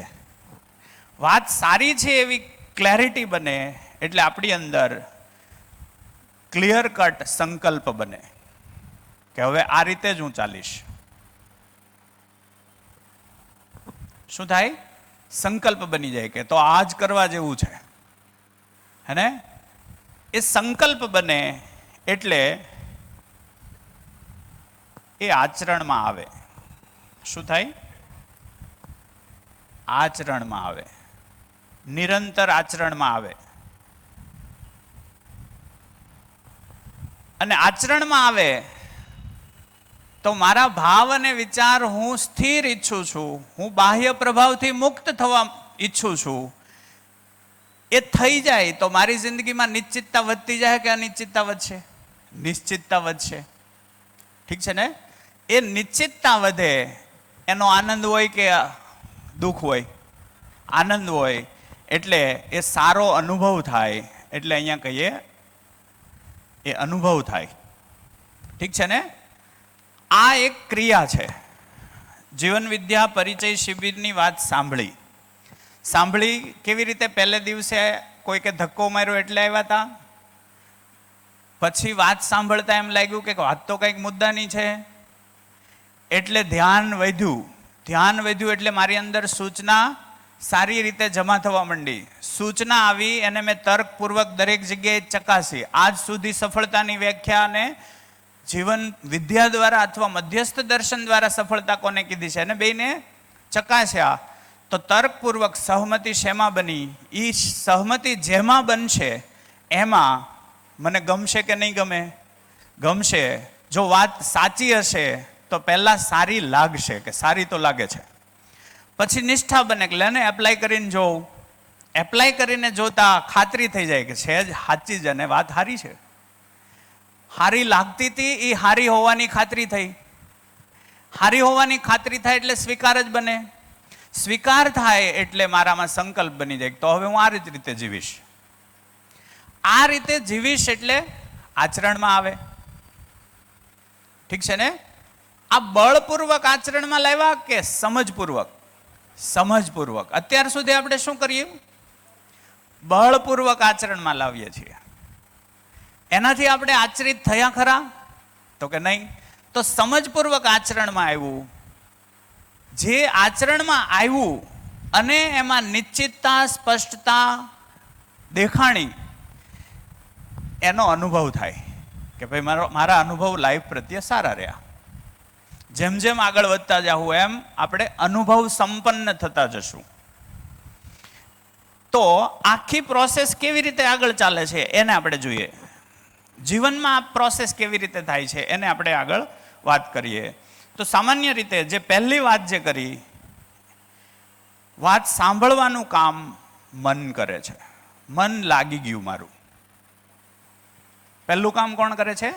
વાત સારી છે એવી ક્લેરિટી બને એટલે આપણી અંદર ક્લિયર કટ સંકલ્પ બને કે હવે આ રીતે જ હું ચાલીશ. શું થાય? સંકલ્પ બની જાય કે તો આ જ કરવા જેવું છે. હે ને? એ સંકલ્પ બને એટલે એ આચરણમાં આવે. શું થાય? આચરણમાં આવે. નિરંતર આચરણમાં આવે. અને આચરણમાં આવે તો મારા ભાવ અને વિચાર હું સ્થિર ઈચ્છું છું, હું બાહ્ય પ્રભાવથી મુક્ત થવા ઈચ્છું છું. એ થઈ જાય તો મારી જિંદગીમાં નિશ્ચિતતા વધતી જાય કે અનિશ્ચિતતા વધશે? નિશ્ચિતતા વધશે. ઠીક છે ને? એ નિશ્ચિતતા વધે એનો આનંદ હોય કે દુઃખ હોય? આનંદ હોય. એટલે એ સારો અનુભવ થાય. એટલે અહીંયા કહીએ એ અનુભવ થાય. ઠીક છે ને? આ એક ક્રિયા છે. જીવન વિદ્યા પરિચય શિબિરની વાત સાંભળી. કેવી રીતે? પહેલે દિવસે કોઈકે ધક્કો માર્યો એટલે આવ્યા હતા. પછી વાત સાંભળતા એમ લાગ્યું કે વાત તો કંઈક મુદ્દાની છે. એટલે ધ્યાન વધ્યું. ધ્યાન વધ્યું એટલે મારી અંદર સૂચના સારી રીતે જમા થવા માંડી. સૂચના આવી અને મેં તર્કપૂર્વક દરેક જગ્યાએ ચકાસી. આજ સુધી સફળતાની વ્યાખ્યા અને જીવન વિદ્યા દ્વારા અથવા મધ્યસ્થ દર્શન દ્વારા સફળતા કોને કીધી છે અને બેને ચકાસ્યા. તો તર્કપૂર્વક સહમતિ શેમાં બની? એ સહમતિ જેમાં બનશે એમાં મને ગમશે કે નહીં ગમે? ગમશે. જો વાત સાચી હશે તો પહેલાં સારી લાગશે કે સારી તો લાગે છે, પછી નિષ્ઠા બને કે લેને એપ્લાય કરીને જોઉં. એપ્લાય કરીને જોતા ખાતરી થઈ જાય કે છે જ સાચી જ અને વાત સારી છે. હારી લાગતી હતી એ હારી હોવાની ખાતરી થઈ. હારી હોવાની ખાતરી થાય એટલે સ્વીકાર જ બને. સ્વીકાર થાય એટલે મારામાં સંકલ્પ બની જાય તો હવે હું આ રીતે જીવીશ. આ રીતે જીવીશ એટલે આચરણમાં આવે. ઠીક છે ને? આ બળપૂર્વક આચરણમાં લાવ્યા કે સમજપૂર્વક? સમજપૂર્વક. અત્યાર સુધી આપણે શું કરીએ? બળપૂર્વક આચરણમાં લાવીએ છીએ. એનાથી આપણે આચરિત થયા ખરા? તો કે નહીં. તો સમજપૂર્વક આચરણમાં આવ્યું. જે આચરણમાં આવ્યું અને એમાં નિશ્ચિતતા, સ્પષ્ટતા દેખાણી, એનો અનુભવ થાય કે ભાઈ મારા અનુભવ લાઈફ પ્રત્યે સારા રહ્યા. જેમ જેમ આગળ વધતા જાવું એમ આપણે અનુભવ સંપન્ન થતા જશું. તો આખી પ્રોસેસ કેવી રીતે આગળ ચાલે છે એને આપણે જોઈએ. જીવનમાં આ પ્રોસેસ કેવી રીતે થાય છે એને આપણે આગળ વાત કરીએ. તો સામાન્ય રીતે જે પહેલી વાત જે કરી, વાત સાંભળવાનું કામ મન કરે છે. મન લાગી ગયું મારું. પહેલું કામ કોણ કરે છે?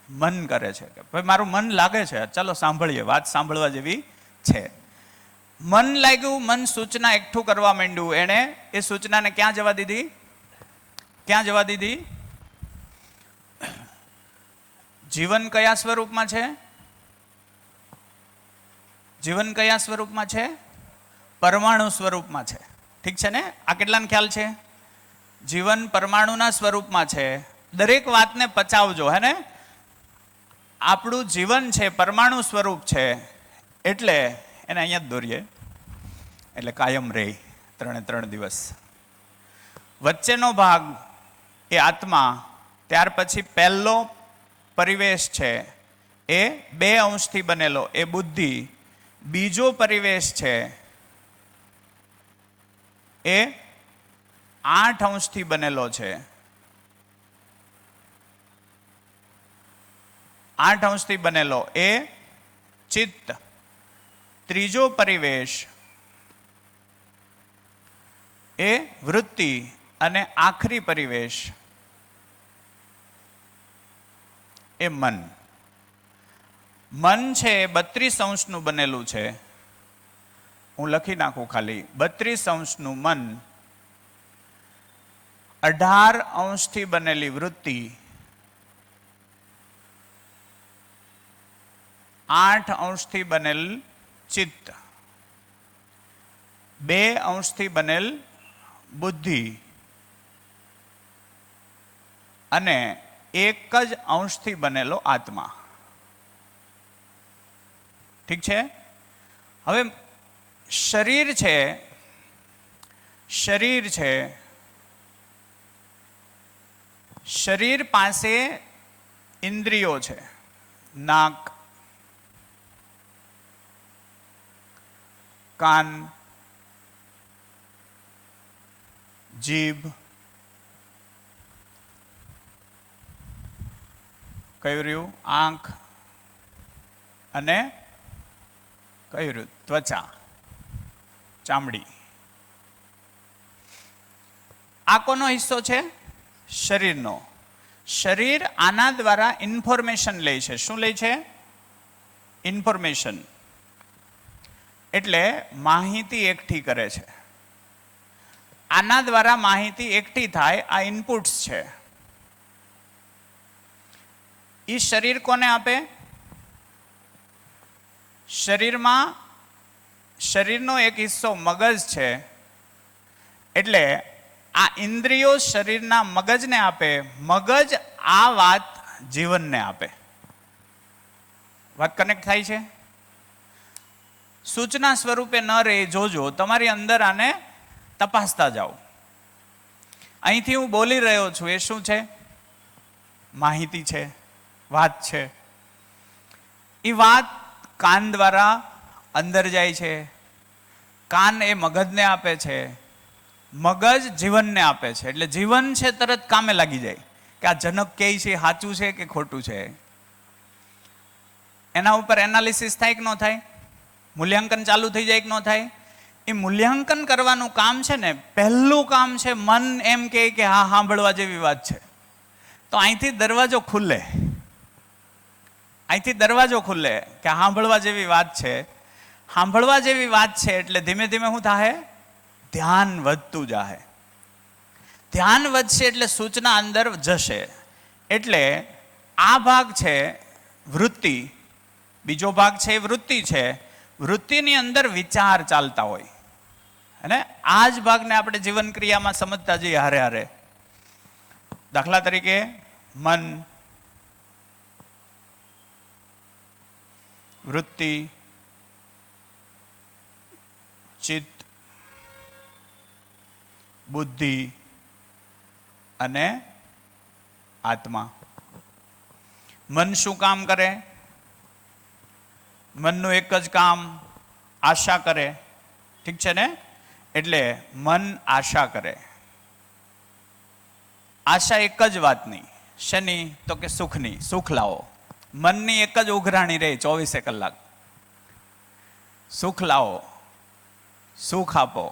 મન કરે છે કે ભાઈ મારું મન લાગે છે, ચાલો સાંભળીએ, વાત સાંભળવા જેવી છે. મન લાગ્યું, મન સૂચના એકઠું કરવા માંડ્યું. એણે એ સૂચનાને ક્યાં જવા દીધી? ક્યાં જવા દીધી? જીવન કયા સ્વરૂપમાં છે? જીવન કયા સ્વરૂપમાં છે? પરમાણુ સ્વરૂપમાં છે. ઠીક છે ને? આ કેટલાને ખ્યાલ છે? જીવન પરમાણુના સ્વરૂપમાં છે. દરેક વાતને પચાવજો, હે ને? આપણું જીવન છે પરમાણુ સ્વરૂપ છે એટલે એને અહીંયા જ દોરીએ એટલે કાયમ રહે 3 દિવસ. વચ્ચેનો ભાગ એ આત્મા, ત્યાર પછી પહેલો પરિવેશ છે એ 2 અંશથી બનેલો એ બુદ્ધિ, બીજો પરિવેશ છે એ 8 અંશથી બનેલો છે. 8 અંશથી બનેલો એ ચિત્ત, ત્રીજો પરિવેશ એ વૃત્તિ અને આખરી પરિવેશ એ મન. મન છે 32 અંશનું બનેલું છે. હું લખી નાખું ખાલી. 32 અંશનું મન, 18 અંશથી બનેલી વૃત્તિ, 8 અંશથી બનેલ ચિત્ત, 2 અંશથી બનેલ બુદ્ધિ અને 1 જ અંશથી બનેલો આત્મા. ઠીક છે? હવે શરીર છે, શરીર પાસે ઇન્દ્રિયો છે. નાક, કાન, જીભ, કયું રહ્યું? આંખ અને કયું રહ્યું? ત્વચા, ચામડી. આ કોનો હિસ્સો છે? શરીરનો. શરીર આના દ્વારા ઇન્ફોર્મેશન લે છે. શું લે છે? ઇન્ફોર્મેશન. એટલે માહિતી એકઠી કરે છે. આના દ્વારા માહિતી એકઠી થાય. આ ઇનપુટ્સ છે. એ શરીર કોને આપે? શરીરનો એક હિસ્સો મગજ છે. એટલે આ ઇન્દ્રિયો શરીરના મગજને આપે. મગજ આ વાત જીવનને આપે. વાત કનેક્ટ થાય છે? સૂચના સ્વરૂપે ન રહે જોજો. તમારી અંદર આને તપાસતા જાઓ. અહીંથી હું બોલી રહ્યો છું એ શું છે? માહિતી છે, વાત છે. એ વાત કાન દ્વારા અંદર જાય છે. કાન એ મગજને આપે છે, મગજ જીવનને આપે છે. એટલે જીવન છે તરત કામે લાગી જાય કે આ જનક કહે છે સાચું છે કે ખોટું છે. એના ઉપર એનાલિસિસ થાય કે ન થાય? મૂલ્યાંકન ચાલુ થઈ જાય કે ન થાય? એ મૂલ્યાંકન કરવાનું કામ છે ને, પહેલું કામ છે મન એમ કહે કે હા સાંભળવા જેવી વાત છે. તો અહીંથી દરવાજો ખુલે, અહીંથી દરવાજો ખુલે કે સાંભળવા જેવી વાત છે. સાંભળવા જેવી વાત છે એટલે ધીમે ધીમે શું થાય? ધ્યાન વધતું જાય. ધ્યાન વધશે એટલે સૂચના અંદર જશે. એટલે આ ભાગ છે વૃત્તિ, બીજો ભાગ છે વૃત્તિ છે. વૃત્તિની અંદર વિચાર ચાલતા હોય અને આ જ ભાગને આપણે જીવન ક્રિયામાં સમજતા જઈએ હારે હારે. દાખલા તરીકે મન, વૃત્તિ, ચિત્ત, બુદ્ધિ અને આત્મા. મન શું કામ કરે? મનનું એક જ કામ આશા કરે. ઠીક છે ને? એટલે મન આશા કરે. આશા એક જ વાતની, શેની? તો કે સુખની. સુખ લાવો. મનની એક જ ઉઘરાણી રહે 24 કલાક. સુખ લાવો, સુખ આપો.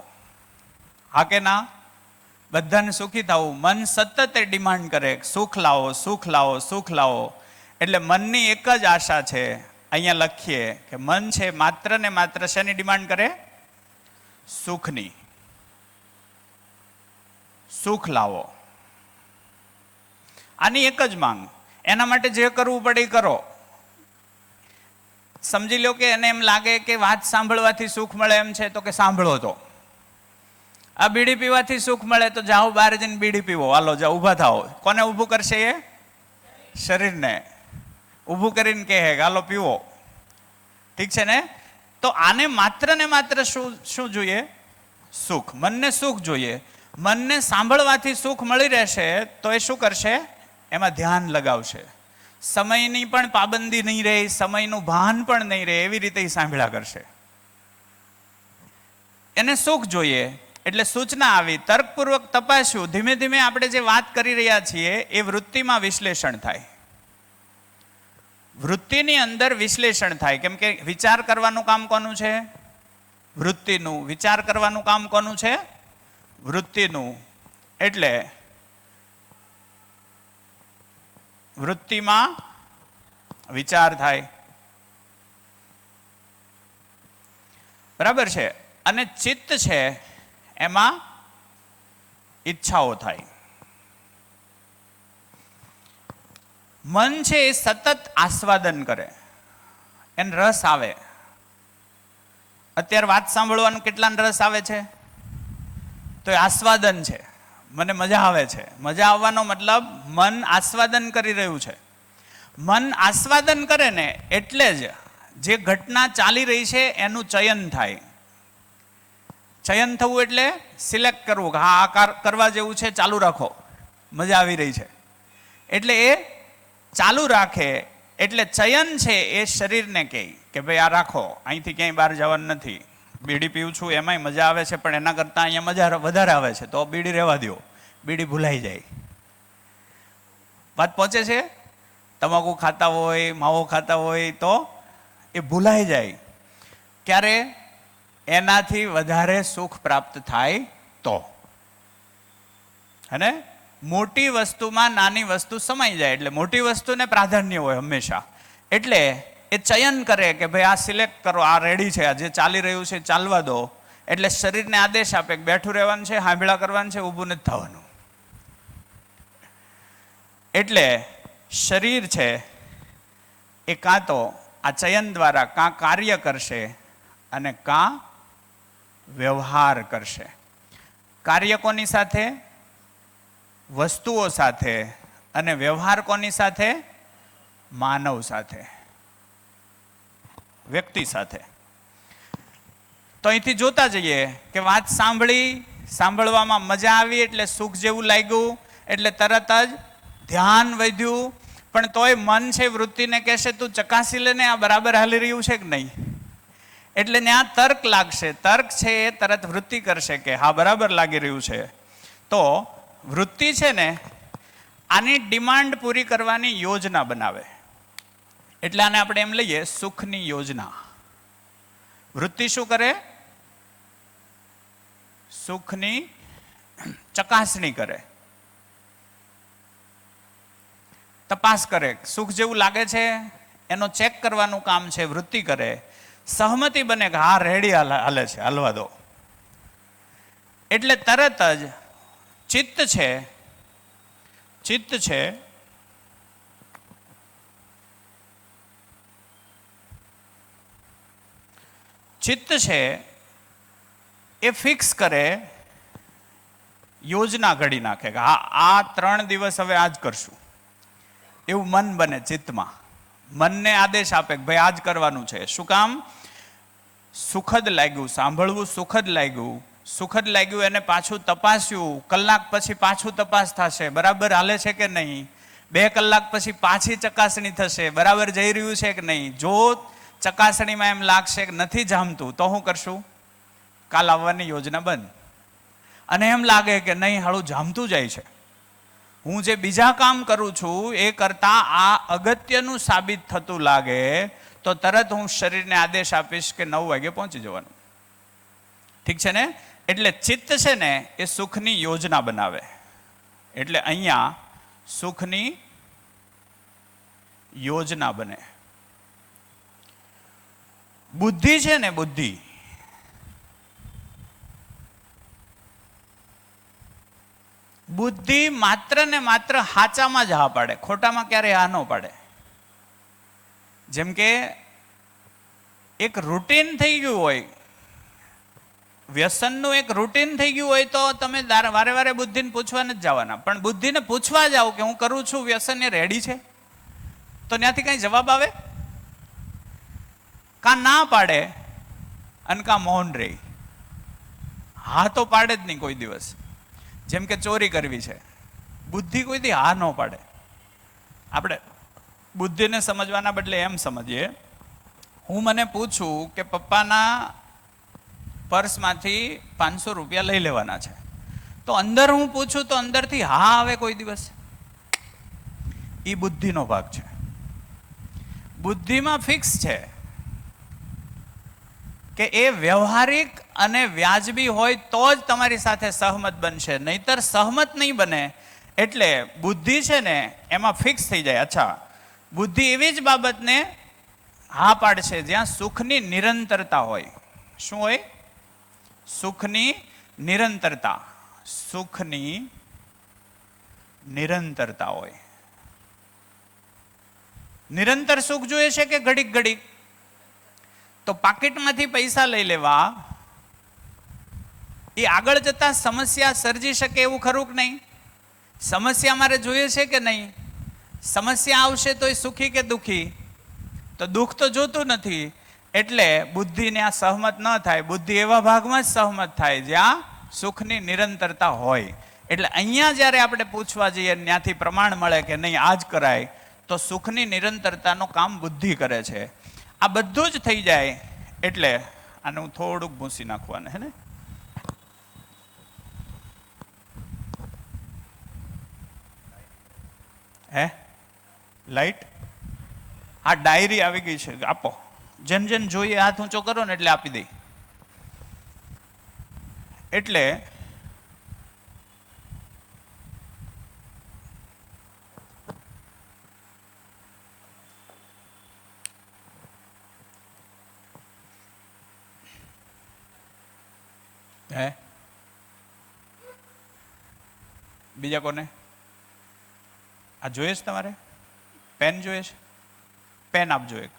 હા કે ના? બધાને સુખી થવું. મન સતત ડિમાન્ડ કરે સુખ લાવો, સુખ લાવો, સુખ લાવો. એટલે મનની એક જ આશા છે. અહીંયા લખીએ કે મન છે માત્ર ને માત્ર શેની ડિમાન્ડ કરે? સુખની. સુખ લાવો, આની એક જ માંગ. એના માટે જે કરવું પડે એ કરો. સમજી લો કે એને એમ લાગે કે વાત સાંભળવાથી સુખ મળે એમ છે, તો કે સાંભળો. તો આ બીડી પીવાથી સુખ મળે તો જાઓ બહાર જઈને બીડી પીવો. હાલો જાઓ, ઊભા થાઓ. કોને ઊભું કરશે? એ શરીરને ઊભું કરીને કહે હાલો પીવો. ઠીક છે ને? તો આને માત્ર ને માત્ર શું જોઈએ? સુખ. મનને સુખ જોઈએ. મનને સાંભળવાથી સુખ મળી રહેશે તો એ શું કરશે? એમાં ધ્યાન લગાવશે. સમયની પણ પાબંદી નહીં રહે, સમયનું ભાન પણ નહીં રહે, એવી રીતે એ સાંભળ્યા કરશે. એને સુખ જોઈએ એટલે સૂચના આવી. તર્કપૂર્વક તપાસ્યું. ધીમે ધીમે આપણે જે વાત કરી રહ્યા છીએ એ વૃત્તિમાં વિશ્લેષણ થાય. વૃત્તિની અંદર વિશ્લેષણ થાય. કેમ કે વિચાર કરવાનું કામ કોનું છે? વૃત્તિનું. વિચાર કરવાનું કામ કોનું છે? વૃત્તિનું. એટલે વૃત્તિમાં વિચાર થાય. બરાબર છે? અને ચિત્ત છે એમાં ઈચ્છાઓ થાય. મન છે એ સતત આસ્વાદન કરે, એને રસ આવે. અત્યારે વાત સાંભળવાનું કેટલાને રસ આવે છે? તો એ આસ્વાદન છે. મને મજા આવે છે. મજા આવવાનો મતલબ મન આસ્વાદન કરી રહ્યું છે. મન આસ્વાદન કરે ને એટલે જ જે ઘટના ચાલી રહી છે એનું ચયન થાય. ચયન થવું એટલે સિલેક્ટ કરવું કે હા આ કરવા જેવું છે, ચાલુ રાખો, મજા આવી રહી છે. એટલે એ ચાલુ રાખે. એટલે ચયન છે એ શરીરને કહે કે ભાઈ આ રાખો, અહીંથી ક્યાંય બહાર જવાનું નથી. બીડી પીવું છું એમાંય મજા આવે છે, પણ એના કરતાં અહીંયા મજા વધારે આવે છે, તો બીડી રહેવા દો. બીડી ભૂલાઈ જાય. વાત પહોંચે છે? તમાકુ ખાતા હોય, માવો ખાતા હોય તો એ ભૂલાઈ જાય. ક્યારે? એનાથી વધારે સુખ પ્રાપ્ત થાય તો. હે? મોટી વસ્તુમાં નાની વસ્તુ સમાઈ જાય એટલે મોટી વસ્તુને પ્રાધાન્ય હોય હંમેશા. એટલે એ ચયન કરે કે ભાઈ આ સિલેક્ટ કરો, આ રેડી છે, આ જે ચાલી રહ્યું છે ચાલવા દો. એટલે શરીરને આદેશ આપે કે બેઠું રહેવાનું છે, હાંભળા કરવાનું છે, ઊભું નથી થવાનું. એટલે શરીર છે એ કાં તો આ ચયન દ્વારા કાં કાર્ય કરશે અને કાં વ્યવહાર કરશે. કાર્ય કોની સાથે? વસ્તુઓ સાથે. અને વ્યવહાર કોની સાથે? માનવ સાથે, વ્યક્તિ સાથે. તો અહીંથી જોતા જઈએ કે વાત સાંભળવામાં મજા આવી એટલે સુખ જેવું લાગ્યું, એટલે તરત જ ધ્યાન વધ્યું. પણ તોય મન છે વૃત્તિને કહેશે તું ચકાસી લે ને આ બરાબર હાલી રહ્યું છે કે નહીં. એટલે ત્યાં તર્ક લાગશે. તર્ક છે એ તરત વૃત્તિ કરશે કે હા બરાબર લાગી રહ્યું છે. તો વૃત્તિ છે ને આની ડિમાન્ડ પૂરી કરવાની યોજના બનાવે. એટલે આને આપણે એમ લઈએ સુખની યોજના. વૃત્તિ શું કરે? સુખની ચકાસણી કરે, તપાસ કરે. સુખ જેવું લાગે છે એનો ચેક કરવાનું કામ છે વૃત્તિ કરે. સહમતિ બને કે હા રેડી હાલે છે, હાલવા દો. એટલે તરત જ ચિત્ત છે એ ફિક્સ કરે, યોજના ઘડી નાખે કે હા આ 3 દિવસ હવે આજ કરશું. એવું મન બને ચિત્તમાં. મનને આદેશ આપે કે ભાઈ આજ કરવાનું છે. શું કામ? સુખદ લાગ્યું, સાંભળવું સુખદ લાગ્યું એને પાછું તપાસ્યું. કલાક પછી પાછું તપાસ થશે, બરાબર હાલે છે કે નહીં. 2 કલાક પછી પાછી ચકાસણી થશે, બરાબર જઈ રહ્યું છે કે નહીં. જો ચકાસણીમાં એમ લાગશે કે નથી જામતું તો શું કરશું? કાલ આવવાની યોજના બંધ. અને એમ લાગે કે નહીં હાળું જામતું જાય છે, હું જે બીજા કામ કરું છું એ કરતાં આ અગત્યનું સાબિત થતું લાગે, તો તરત હું શરીરને આદેશ આપીશ કે 9 વાગે પહોંચી જવાનું. ઠીક છે ને? એટલે ચિત્ત છે ને એ સુખની યોજના બનાવે. એટલે અહીંયા સુખની યોજના બને. બુદ્ધિ છે ને, બુદ્ધિ માત્ર ને માત્ર હાચામાં જ હા પાડે, ખોટામાં ક્યારેય હા ન પાડે. જેમ કે એક રૂટીન થઈ ગયું હોય, વ્યસનનું એક રૂટીન થઈ ગયું હોય તો તમે વારે વારે બુદ્ધિને પૂછવા નથી જવાના. પણ બુદ્ધિને પૂછવા જાઓ કે હું કરું છું વ્યસન એ રેડી છે, તો ત્યાંથી કઈ જવાબ આવે? કા ના પાડે અને કા મૌન રહે. હા તો પાડે જ નહીં કોઈ દિવસ. જેમ કે ચોરી કરવી છે, બુદ્ધિ કોઈ દી હા ન પાડે. આપણે બુદ્ધિને સમજવાના બદલે એમ સમજીએ, હું મને પૂછું કે પપ્પાના પર્સમાંથી 500 રૂપિયા લઈ લેવાના છે, તો અંદર હું પૂછું તો અંદરથી હા આવે કોઈ દિવસ? એ બુદ્ધિનો ભાગ છે. બુદ્ધિમાં ફિક્સ છે કે એ વ્યવહારિક અને વ્યાજબી હોય તો જ તમારી સાથે સહમત બનશે, નહીતર સહમત નહીં બને. એટલે બુદ્ધિ છે ને એમાં ફિક્સ થઈ જાય. અચ્છા, બુદ્ધિ એવી જ બાબતને હા પાડશે જ્યાં સુખની નિરંતરતા હોય. શું હોય? સુખની નિરંતરતા. સુખની નિરંતરતા હોય. નિરંતર સુખ જોઈએ છે કે ઘડીક ઘડીક? તો પાકીટમાંથી પૈસા લઈ લેવા એ આગળ જતા સમસ્યા સર્જી શકે એવું ખરું કે નહીં? સમસ્યા મારે જોઈએ છે કે નહીં? સમસ્યા આવશે તો એ સુખી કે દુઃખી? તો દુઃખ તો જોતું નથી. એટલે બુદ્ધિને આ સહમત ન થાય. બુદ્ધિ એવા ભાગમાં જ સહમત થાય જ્યાં સુખની નિરંતરતા હોય. એટલે અહીંયા જ્યારે આપણે પૂછવા જઈએ ત્યાંથી પ્રમાણ મળે કે નહીં આ જ કરાય, તો સુખની નિરંતરતાનું કામ બુદ્ધિ કરે છે. આ બધું જ થઈ જાય એટલે આને હું થોડુંક ભૂંસી નાખવાનું હે ને. હે લાઈટ? આ ડાયરી આવી ગઈ છે, આપો. જેમ જેમ જોઈએ હાથ ઊંચો કરો ને એટલે આપી દઈ. એટલે હે બીજા કોને આ જોઈએ છે? તમારે પેન જોઈએ છે? પેન આપજો એક.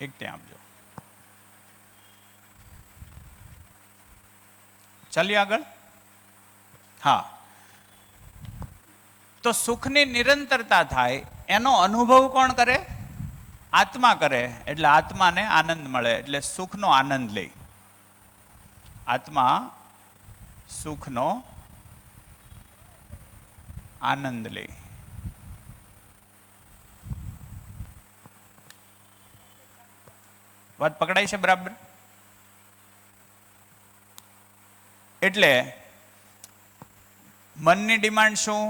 એક ત્યાં આપજો. ચાલીએ આગળ. હા, તો સુખની નિરંતરતા થાય એનો અનુભવ કોણ કરે? આત્મા કરે. એટલે આત્માને આનંદ મળે, એટલે સુખનો આનંદ લે. આત્મા સુખનો આનંદ લે. વાત પકડાય છે બરાબર? એટલે મનની ડિમાન્ડ શું?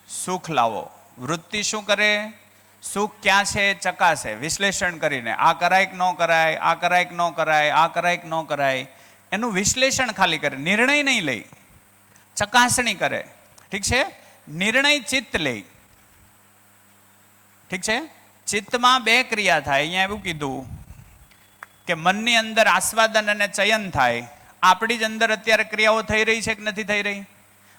સુખ લાવો. વૃત્તિ શું કરે? સુખ ક્યાં છે ચકાસે, વિશ્લેષણ કરીને આ કરાય કે ન કરાય, આ કરાય કે ન કરાય, આ કરાય કે ન કરાય, એનું વિશ્લેષણ ખાલી કરે, નિર્ણય નહીં લે, ચકાસણી કરે. ઠીક છે? નિર્ણય ચિત્ત લે. ઠીક છે? ચિત્તમાં બે ક્રિયા થાય. અહીંયા એવું કીધું કે મનની અંદર આસ્વાદન અને ચયન થાય. આપણી જ અંદર અત્યારે ક્રિયાઓ થઈ રહી છે કે નથી થઈ રહી?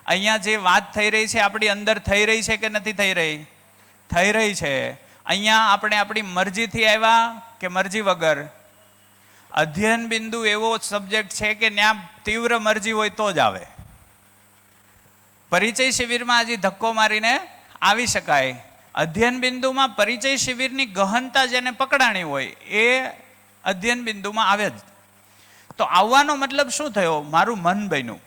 અહીંયા જે વાત થઈ રહી છે આપણી અંદર થઈ રહી છે કે નથી થઈ રહી? થઈ રહી છે. અહીંયા આપણે આપણી મરજીથી આવ્યા કે મરજી વગર? અધ્યયન બિંદુ એવો સબ્જેક્ટ છે કે ત્યાં તીવ્ર મરજી હોય તો જ આવે. પરિચય શિબિરમાં હજી ધક્કો મારીને આવી શકાય. અધ્યયન બિંદુમાં પરિચય શિબિરની ગહનતા જેને પકડાણી હોય એ અધ્યયન બિંદુમાં આવે જ. તો આવવાનો મતલબ શું થયો? મારું મન બન્યું,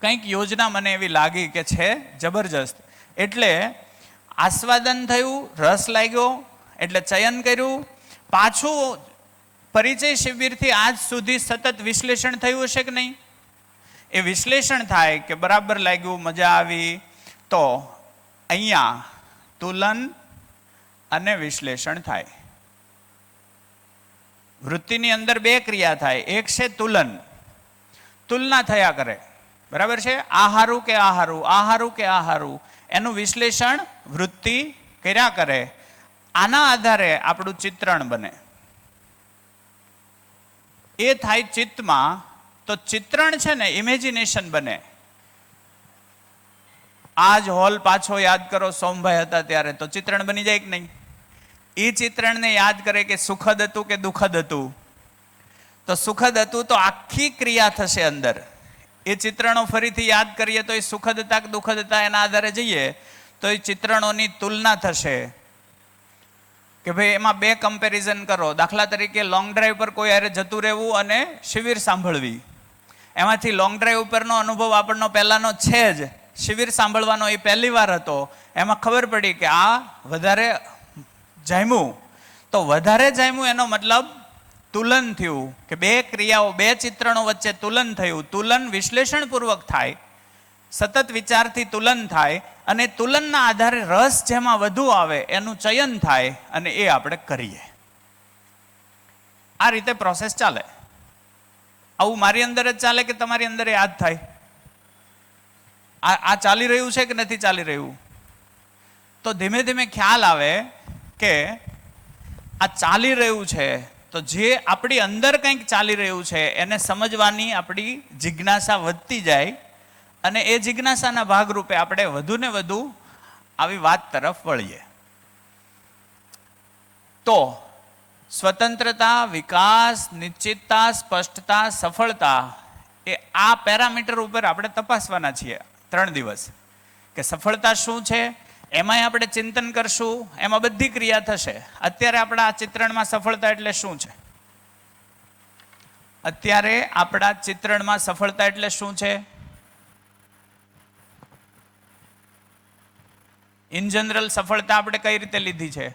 કંઈક યોજના મને એવી લાગી કે છે જબરજસ્ત, એટલે આસ્વાદન થયું, રસ લાગ્યો, એટલે ચયન કર્યું. પાછું પરિચય શિબિરથી આજ સુધી સતત વિશ્લેષણ થયું હશે કે નહીં? એ વિશ્લેષણ થાય કે બરાબર લાગ્યું, મજા આવી. તો અહીંયા તુલન અને વિશ્લેષણ થાય. વૃત્તિની અંદર બે ક્રિયા થાય. એક છે તુલન, તુલના થયા કરે. બરાબર છે? આ હારું કે આ હારું, આ હારું કે આ હારું, એનું વિશ્લેષણ વૃત્તિ કર્યા કરે. આના આધારે આપણું ચિત્રણ બને. એ થાય ચિત્તમાં. તો ચિત્રણ છે ને ઇમેજિનેશન બને. આજ હોલ પાછો યાદ કરો, સોમભાઈ હતા ત્યારે, તો ચિત્રણ બની જાય કે નહીં? એ ચિત્રણને યાદ કરે કે સુખદ હતું કે દુઃખદ હતું. તો સુખદ હતું તો આખી ક્રિયા થશે અંદર. એ ચિત્રણો ફરીથી યાદ કરીએ તો એ સુખદ હતા કે દુઃખદ હતા એના આધારે જઈએ તો એ ચિત્રણોની તુલના થશે કે ભાઈ એમાં બે કમ્પેરિઝન કરો. દાખલા તરીકે લોંગ ડ્રાઈવ પર કોઈ હારે જતું રહેવું અને શિબિર સાંભળવી. એમાંથી લોંગ ડ્રાઈવ ઉપરનો અનુભવ આપણનો પહેલાનો છે જ, શિબિર સાંભળવાનો એ પહેલી વાર હતો. એમાં ખબર પડી કે આ વધારે જામ્યું. તો વધારે જામ્યું એનો મતલબ તુલન થયું કે બે ક્રિયાઓ, બે ચિત્રણો વચ્ચે તુલન થયું. તુલન વિશ્લેષણપૂર્વક થાય, સતત વિચારથી તુલન થાય, અને તુલનના આધારે રસ જેમાં વધુ આવે એનું ચયન થાય અને એ આપણે કરીએ. આ રીતે પ્રોસેસ ચાલે. આવું મારી અંદર જ ચાલે કે તમારી અંદર યાદ થાય? આ ચાલી રહ્યું છે કે નથી ચાલી રહ્યું? તો ધીમે ધીમે ખ્યાલ આવે કે આ ચાલી રહ્યું છે. તો જે આપણી અંદર કંઈક ચાલી રહ્યું છે એને સમજવાની આપણી જિજ્ઞાસા વધતી જાય અને એ જિજ્ઞાસાના ભાગરૂપે આપણે વધુ ને વધુ આવી વાત તરફ વળીએ. તો સ્વતંત્રતા, વિકાસ, નિશ્ચિતતા, સ્પષ્ટતા, સફળતા, એ આ પેરામીટર ઉપર આપણે તપાસવાના છીએ 3 દિવસ કે સફળતા શું છે. એમાંય આપણે ચિંતન કરશું, એમાં બધી ક્રિયા થશે. અત્યારે આપણા આ ચિત્રણમાં સફળતા એટલે શું છે? અત્યારે આપણા ચિત્રણમાં સફળતા એટલે શું છે? ઇન જનરલ સફળતા આપણે કઈ રીતે લીધી છે?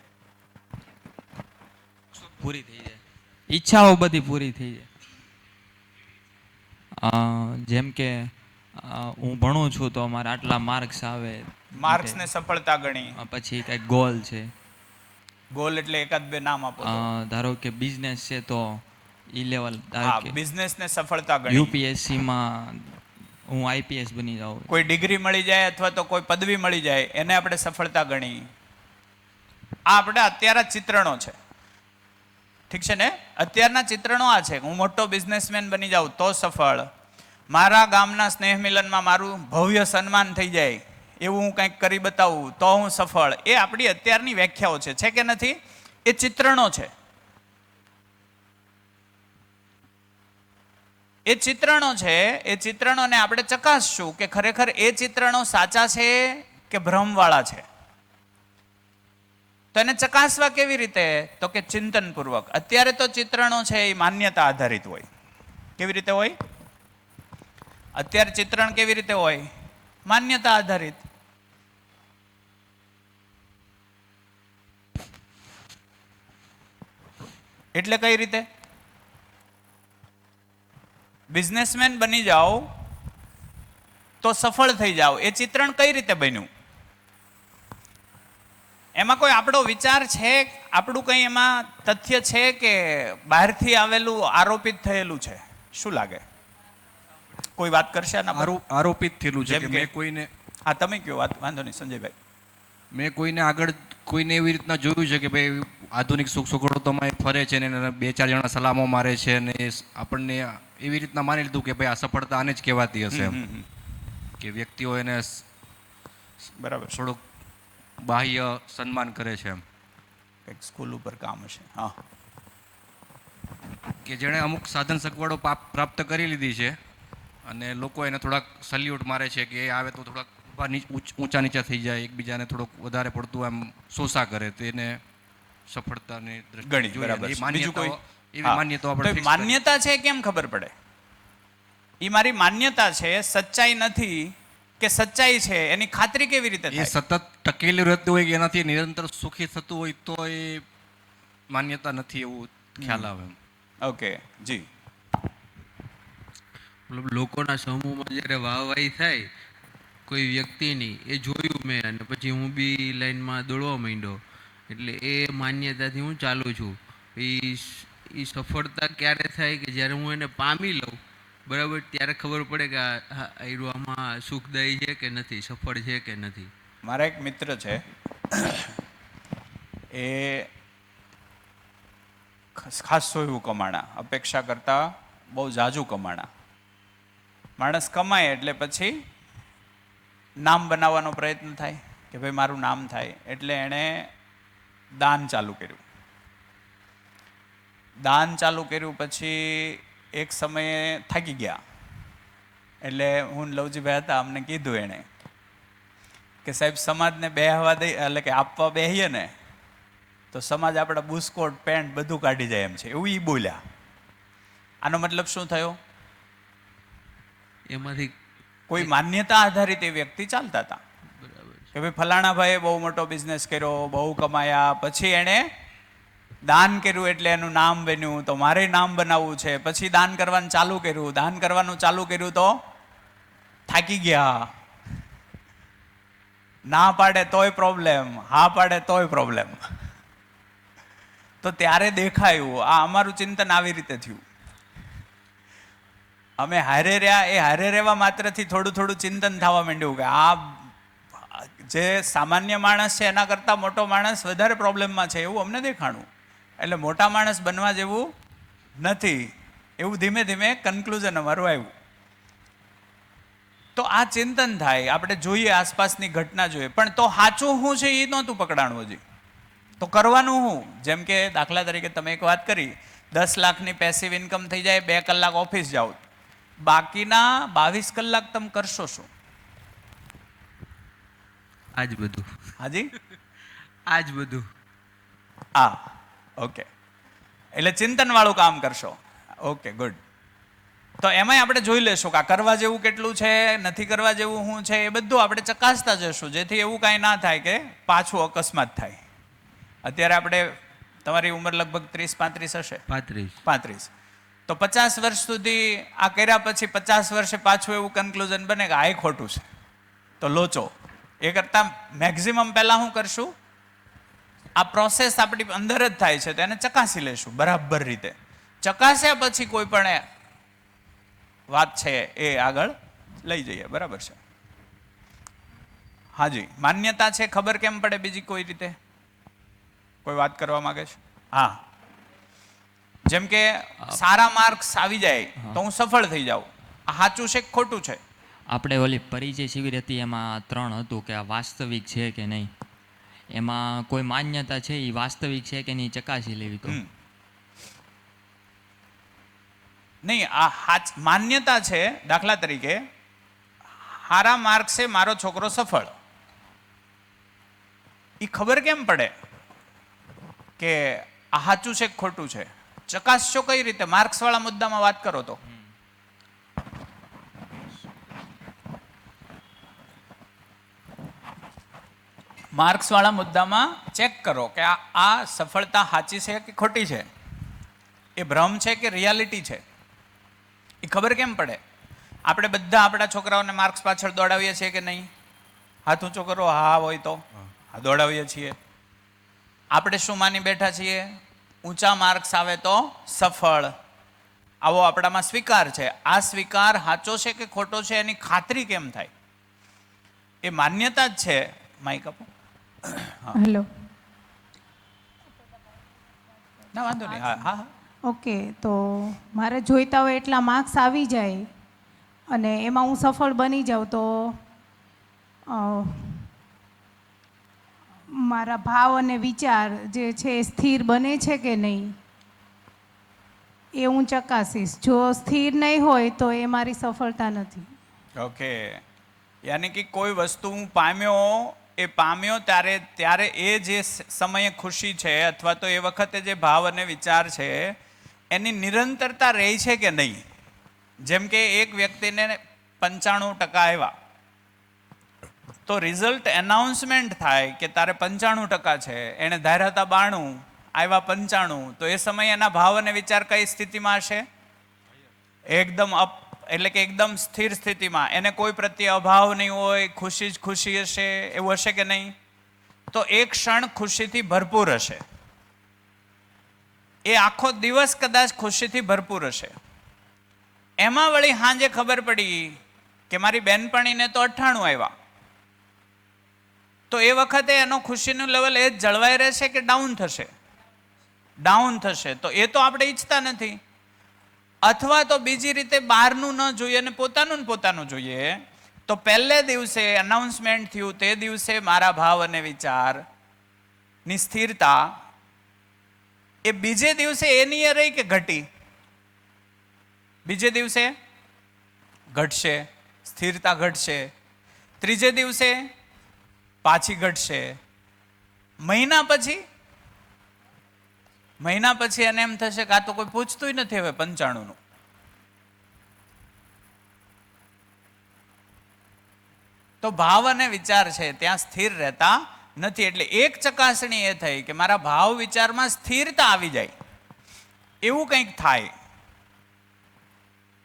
પૂરી થઈ જાય, ઈચ્છાઓ બધી પૂરી થઈ જાય. જેમ કે હું ભણું છું તો અમારે આટલા માર્ક્સ આવે, માર્ક્સ ને સફળતા ગણી. પછી કઈ ગોલ છે. ગોલ એટલે એકાદ બે નામ આપો. ધારો કે બિઝનેસ છે તો ઈ લેવલ, હા, બિઝનેસ ને સફળતા ગણી. યુપીએસસી માં હું આઈપીએસ બની જાઉં, કોઈ ડિગ્રી મળી જાય અથવા તો કોઈ પદવી મળી જાય એને આપણે સફળતા ગણી. આ આપણે અત્યારના ચિત્રણો છે. ઠીક છે ને? અત્યારના ચિત્રણો આ છે. હું મોટો બિઝનેસમેન બની જાઉં તો સફળ, મારા ગામના સ્નેહ મિલનમાં મારું ભવ્ય સન્માન થઈ જાય એવું હું કંઈક કરી બતાવું તો હું સફળ. એ આપણી અત્યારની વ્યાખ્યાઓ છે કે નથી? એ ચિત્રણો છે. એ ચિત્રણો છે. એ ચિત્રણોને આપણે ચકાસશું કે ખરેખર એ ચિત્રણો સાચા છે કે ભ્રમવાળા છે. તો એને ચકાસવા કેવી રીતે? તો કે ચિંતનપૂર્વક. અત્યારે તો ચિત્રણો છે એ માન્યતા આધારિત હોય. કેવી રીતે હોય? અત્યારે ચિત્રણ કેવી રીતે હોય? માન્યતા આધારિત. એટલે કઈ રીતે? બિઝનેસમેન બની જાઓ તો સફળ થઈ જાઓ, એ ચિત્રણ કઈ રીતે બન્યું? એમાં કોઈ આપણો વિચાર છે? આપણું કંઈ એમાં તથ્ય છે કે બહારથી આવેલું આરોપિત થયેલું છે? શું લાગે? કોઈ વાત કરશે આના પર? આરોપિત થયેલું છે જેમ કે કે? મેં કોઈને હા, તમે કયો વાત, વાંધો નહીં સંજયભાઈ. મેં કોઈને આગળ કોઈને એવી રીતના જોયું છે કે ભાઈ આધુનિક સુખ સુગવડતામાં ફરે છે ને એને 2-4 જણા સલામો મારે છે ને આપણને એવી રીતના માની લીધું કે ભાઈ આ સફળતા આને જ કહેવાતી હશે એમ. કે વ્યક્તિઓ એને બરાબર. થોડુંક બાહ્ય સન્માન કરે છે એમ. કંઈક સ્કૂલ ઉપર કામ હશે. હા, કે જેણે અમુક સાધન સગવડો પ્રાપ્ત કરી લીધી છે અને લોકો એને થોડાક સલ્યુટ મારે છે કે એ આવે તો થોડાક ઊંચા નીચા થઈ જાય, એકબીજાને થોડુંક વધારે પડતું એમ શોષા કરે, તો એને સફળતાની ગણી. બરાબર. બીજું કોઈ? એવી હા. માન્યતાઓ તો આપણે એ fix કરી. માન્યતા છે કેમ ખબર પડે? એ મારી માન્યતા છે, સચ્ચાઈ નથી કે સચ્ચાઈ છે, એની ખાતરી કેવી રીતે એ થાય? સતત ટકેલું રહેતું હોય કે એનાથી નિરંતર સુખી થતું હોય તો એ માન્યતા નથી એવું ખ્યાલ આવે એમ. ઓકે જી. મતલબ લોકોના સમૂહમાં જ્યારે વાહવાહી થાય કોઈ વ્યક્તિની, એ જોયું મેં, અને પછી હું બી લાઈનમાં દોડવા માંડ્યો. એટલે એ માન્યતાથી હું ચાલું છું. એ સફળતા ક્યારે થાય કે જ્યારે હું એને પામી લઉં, બરાબર, ત્યારે ખબર પડે કે આમાં સુખદાયી છે કે નથી, સફળ છે કે નથી. મારા એક મિત્ર છે, એ ખાસો એવું કમાણા, અપેક્ષા કરતા બહુ ઝાઝું કમાણા. માણસ કમાય એટલે પછી નામ બનાવવાનો પ્રયત્ન થાય કે ભાઈ મારું નામ થાય, એટલે એણે દાન ચાલુ કર્યું. દાન ચાલુ કર્યું પછી એક સમયે થાકી ગયા. એટલે હું લવજીભાઈ હતા, અમને કીધું એણે કે સાહેબ સમાજને બેહવા દઈ, એટલે કે આપવા બેહીએ ને તો સમાજ આપણા બુસ્કોટ પેન્ટ બધું કાઢી જાય એમ છે, એવું એ બોલ્યા. આનો મતલબ શું થયો? એમાંથી કોઈ માન્યતા આધારિત એ વ્યક્તિ ચાલતા હતા કે ભાઈ ફલાણા ભાઈએ બહુ મોટો બિઝનેસ કર્યો, બહુ કમાયા, પછી એણે દાન કર્યું એટલે એનું નામ બન્યું, તો મારે નામ બનાવવું છે. પછી દાન કરવાનું ચાલુ કર્યું, દાન કરવાનું ચાલુ કર્યું તો થાકી ગયા. ના પાડે તોય પ્રોબ્લેમ, હા પાડે તોય પ્રોબ્લેમ. તો ત્યારે દેખાયું આ અમારું ચિંતન આવી રીતે થયું. અમે હારે રહ્યા, એ હારે રહેવા માત્રથી થોડું થોડું ચિંતન થવા માંડ્યું કે આ જે સામાન્ય માણસ છે એના કરતાં મોટો માણસ વધારે પ્રોબ્લેમમાં છે, એવું અમને દેખાણું. એટલે મોટા માણસ બનવા જેવું નથી, એવું ધીમે ધીમે કન્ક્લુઝન અમારું આવ્યું. તો આ ચિંતન થાય, આપણે જોઈએ આસપાસની ઘટના જોઈએ, પણ તો સાચું શું છે એ નહોતું પકડાણું હજી. તો કરવાનું શું? જેમ કે દાખલા તરીકે તમે એક વાત કરી, 10 લાખની પેસિવ ઇન્કમ થઈ જાય, 2 કલાક ઓફિસ જાઓ, બાકીના 22 કલાક તમે કરશો શું? આજ બધું. હાજી, આજ બધું. હા, ઓકે. એટલે ચિંતન વાળું કામ કરશો. Okay, good. તો એમાંય આપણે જોઈ લેશું કે આ કરવા જેવું કેટલું છે, નથી કરવા જેવું શું છે, એ બધું આપણે ચકાસતા જશું, જેથી એવું કાંઈ ના થાય કે પાછું અકસ્માત થાય. અત્યારે આપણે, તમારી ઉંમર લગભગ 30-35 હશે, 35. તો 50 વર્ષ સુધી આ કર્યા પછી 50 વર્ષે પાછું એવું કન્ક્લુઝન બને કે આ ખોટું છે, તો લોચો. એ કરતાં મેક્ઝિમમ પહેલાં શું કરશું, આ પ્રોસેસ આપણી અંદર જ થાય છે તો એને ચકાસી લેશું બરાબર રીતે. ચકાસ્યા પછી કોઈ પણ વાત છે એ આગળ લઈ જઈએ. બરાબર છે? હાજી. માન્યતા છે ખબર કેમ પડે બીજી કોઈ રીતે? કોઈ વાત કરવા માંગે છે? હા. જેમ કે સારા માર્ક્સ આવી જાય તો હું સફળ થઈ જાઉં, આ સાચું છે કે ખોટું છે? આપણે ઓલી પરિચય શિબિર હતી એમાં 3 હતું કે આ વાસ્તવિક છે કે નહીં, એમાં કોઈ માન્યતા છે એ વાસ્તવિક છે કે નહીં ચકાસી લેવી. તો નહીં, આ માન્યતા છે. દાખલા તરીકે સારા માર્ક્સે મારો છોકરો સફળ, એ ખબર કેમ પડે કે આ સાચું છે કે ખોટું છે? ચકાસશો કઈ રીતે? માર્ક્સ વાળા મુદ્દામાં વાત કરો તો. માર્ક્સ વાળા મુદ્દામાં ચેક કરો કે આ સફળતા સાચી છે કે ખોટી છે, એ ભ્રમ છે કે રિયાલિટી છે. એ ખબર કેમ પડે? આપણે બધા આપણા છોકરાઓને માર્ક્સ પાછળ દોડાવીએ છીએ કે નહીં? હાથ ઊંચો કરો. હા હોય તો હા, દોડાવીએ છીએ. આપણે શું માની બેઠા છીએ? ઊંચા માર્ક્સ આવે તો સફળ. આવો આપણામાં સ્વીકાર છે. આ સ્વીકાર સાચો છે કે ખોટો છે એની ખાતરી કેમ થાય? એ માન્યતા જ છે. માઈક આપો. હેલો. ના વાંધો નહીં. હા હા. ઓકે, તો મારે જોઈતા હોય એટલા માર્ક્સ આવી જાય અને એમાં હું સફળ બની જાઉં તો મારા ભાવ અને વિચાર જે છે એ સ્થિર બને છે કે નહીં એ હું ચકાસીશ. જો સ્થિર નહીં હોય તો એ મારી સફળતા નથી. ઓકે, યાની કે કોઈ વસ્તુ હું પામ્યો ત્યારે એ જે સમયે ખુશી છે અથવા તો એ વખતે જે ભાવ અને વિચાર છે એની નિરંતરતા રહી છે કે નહીં? જેમ કે એક વ્યક્તિને 95% આવ્યા તો રિઝલ્ટ એનાઉન્સમેન્ટ થાય કે તારે 95% છે, એણે ધાર્યા હતા 92, આવ્યા 95, તો એ સમયે એના ભાવ અને વિચાર કઈ સ્થિતિમાં હશે? એકદમ અપ, એટલે કે એકદમ સ્થિર સ્થિતિમાં. એને કોઈ પ્રત્યે અભાવ નહીં હોય, ખુશી જ ખુશી હશે. એવું હશે કે નહીં? તો એક ક્ષણ ખુશીથી ભરપૂર હશે. એ આખો દિવસ કદાચ ખુશીથી ભરપૂર હશે. એમાં વળી સાંજે ખબર પડી કે મારી બેનપણીને તો 98 આવ્યા, તો એ વખતે એનો ખુશીનું લેવલ એ જ જળવાઈ રહેશે કે ડાઉન થશે? ડાઉન થશે. તો એ તો આપણે ઈચ્છતા નથી. અથવા તો બીજી રીતે બહારનું ન જોઈએ અને પોતાનું જોઈએ. તો પહેલે દિવસે અનાઉન્સમેન્ટ થયું તે દિવસે મારા ભાવ અને વિચારની સ્થિરતા એ બીજે દિવસે એની એ રહી કે ઘટી? બીજે દિવસે ઘટશે, સ્થિરતા ઘટશે. ત્રીજે દિવસે પાછી ઘટશે. મહિના પછી એને એમ થશે કે આ તો કોઈ પૂછતું નથી હવે 95નું. તો ભાવ અને વિચાર છે ત્યાં સ્થિર રહેતા નથી. એટલે એક ચકાસણી એ થઈ કે મારા ભાવ વિચારમાં સ્થિરતા આવી જાય, એવું કંઈક થાય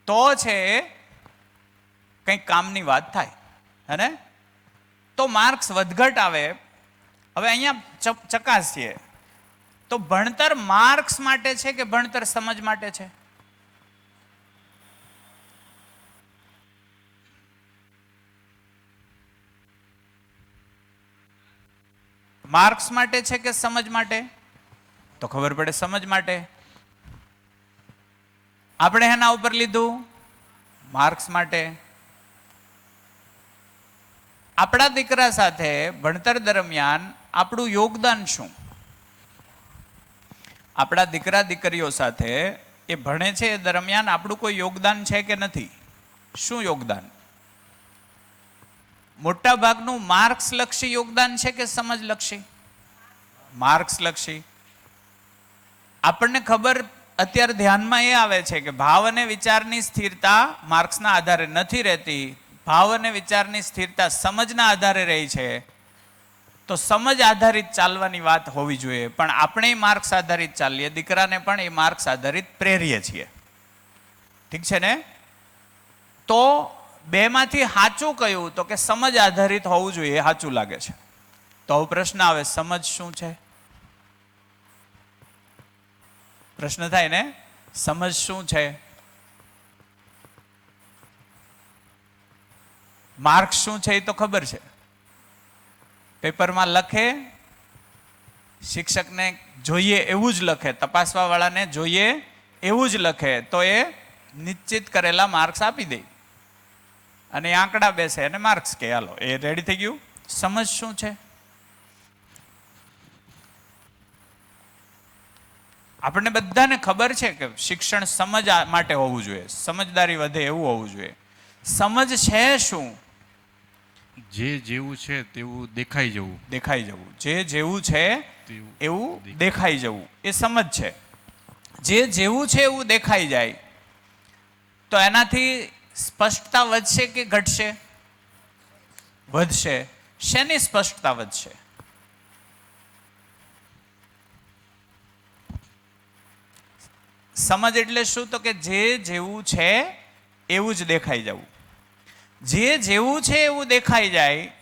તો છે કંઈક કામની વાત થાય. હે? તો માર્ક્સ વધઘટ આવે. હવે અહીંયા ચકાસીએ તો ભણતર માર્ક્સ માટે છે કે ભણતર સમજ માટે છે? માર્ક્સ માટે છે કે સમજ માટે? તો ખબર પડે સમજ માટે. આપણે એના ઉપર લીધું માર્ક્સ માટે. આપણા દીકરા સાથે ભણતર દરમિયાન આપણું યોગદાન શું? આપણા દીકરા દીકરીઓ સાથે એ ભણે છે એ દરમિયાન આપણું કોઈ યોગદાન છે કે નથી? શું યોગદાન? મોટા ભાગનું માર્ક્સ લક્ષી યોગદાન છે કે સમજ લક્ષી? માર્ક્સ લક્ષી. આપણને ખબર અત્યારે ધ્યાનમાં એ આવે છે કે ભાવ અને વિચારની સ્થિરતા માર્ક્સના આધારે નથી રહેતી, ભાવ અને વિચારની સ્થિરતા સમજના આધારે રહી છે. તો સમજ આધારિત ચાલવાની વાત હોવી જોઈએ, પણ આપણે માર્ક્સ આધારિત ચાલીએ, દીકરાને પણ એ માર્ક્સ આધારિત પ્રેરીએ છીએ. ઠીક છે ને? તો બેમાંથી સાચું કયું? તો કે સમજ આધારિત હોવું જોઈએ, સાચું લાગે છે. તો હવે પ્રશ્ન આવે, સમજ શું છે? પ્રશ્ન થાય ને, સમજ શું છે? માર્ક્સ શું છે એ તો ખબર છે. પેપરમાં લખે, શિક્ષકને જોઈએ એવું જ લખે, તપાસવા વાળાને જોઈએ એવું જ લખે, તો એ નિશ્ચિત કરેલા માર્ક્સ આપી દે અને આંકડા બેસે અને માર્ક્સ કે હાલો એ રેડી થઈ ગયું. સમજ શું છે? આપણને બધાને ખબર છે કે શિક્ષણ સમજ માટે હોવું જોઈએ, સમજદારી વધે એવું હોવું જોઈએ. સમજ છે શું? જે જેવું છે તેવું દેખાઈ જવું. દેખાઈ જવું. જે જેવું છે તેવું એવું દેખાઈ જવું એ સમજ છે. જે જેવું છે એવું દેખાઈ જાય તો એનાથી સ્પષ્ટતા વધશે કે ઘટશે? વધશે. શેની સ્પષ્ટતા વધશે? સમજ એટલે શું? તો કે જે જેવું છે એવું જ દેખાઈ જવું. જે જેવું છે એવું દેખાઈ જાય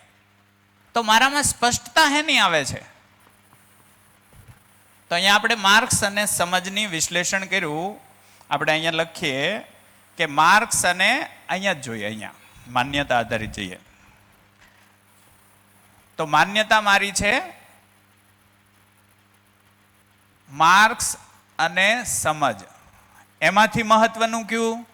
તો મારામાં સ્પષ્ટતા હેની આવે છે? તો અહીંયા આપણે માર્ક્સ અને સમજની વિશ્લેષણ કર્યું. આપણે અહીંયા લખીએ કે માર્ક્સ અને અહીંયા જ જોઈએ, અહીંયા માન્યતા આધારિત જઈએ તો માન્યતા મારી છે માર્ક્સ અને સમજ. એમાંથી મહત્વનું કયું?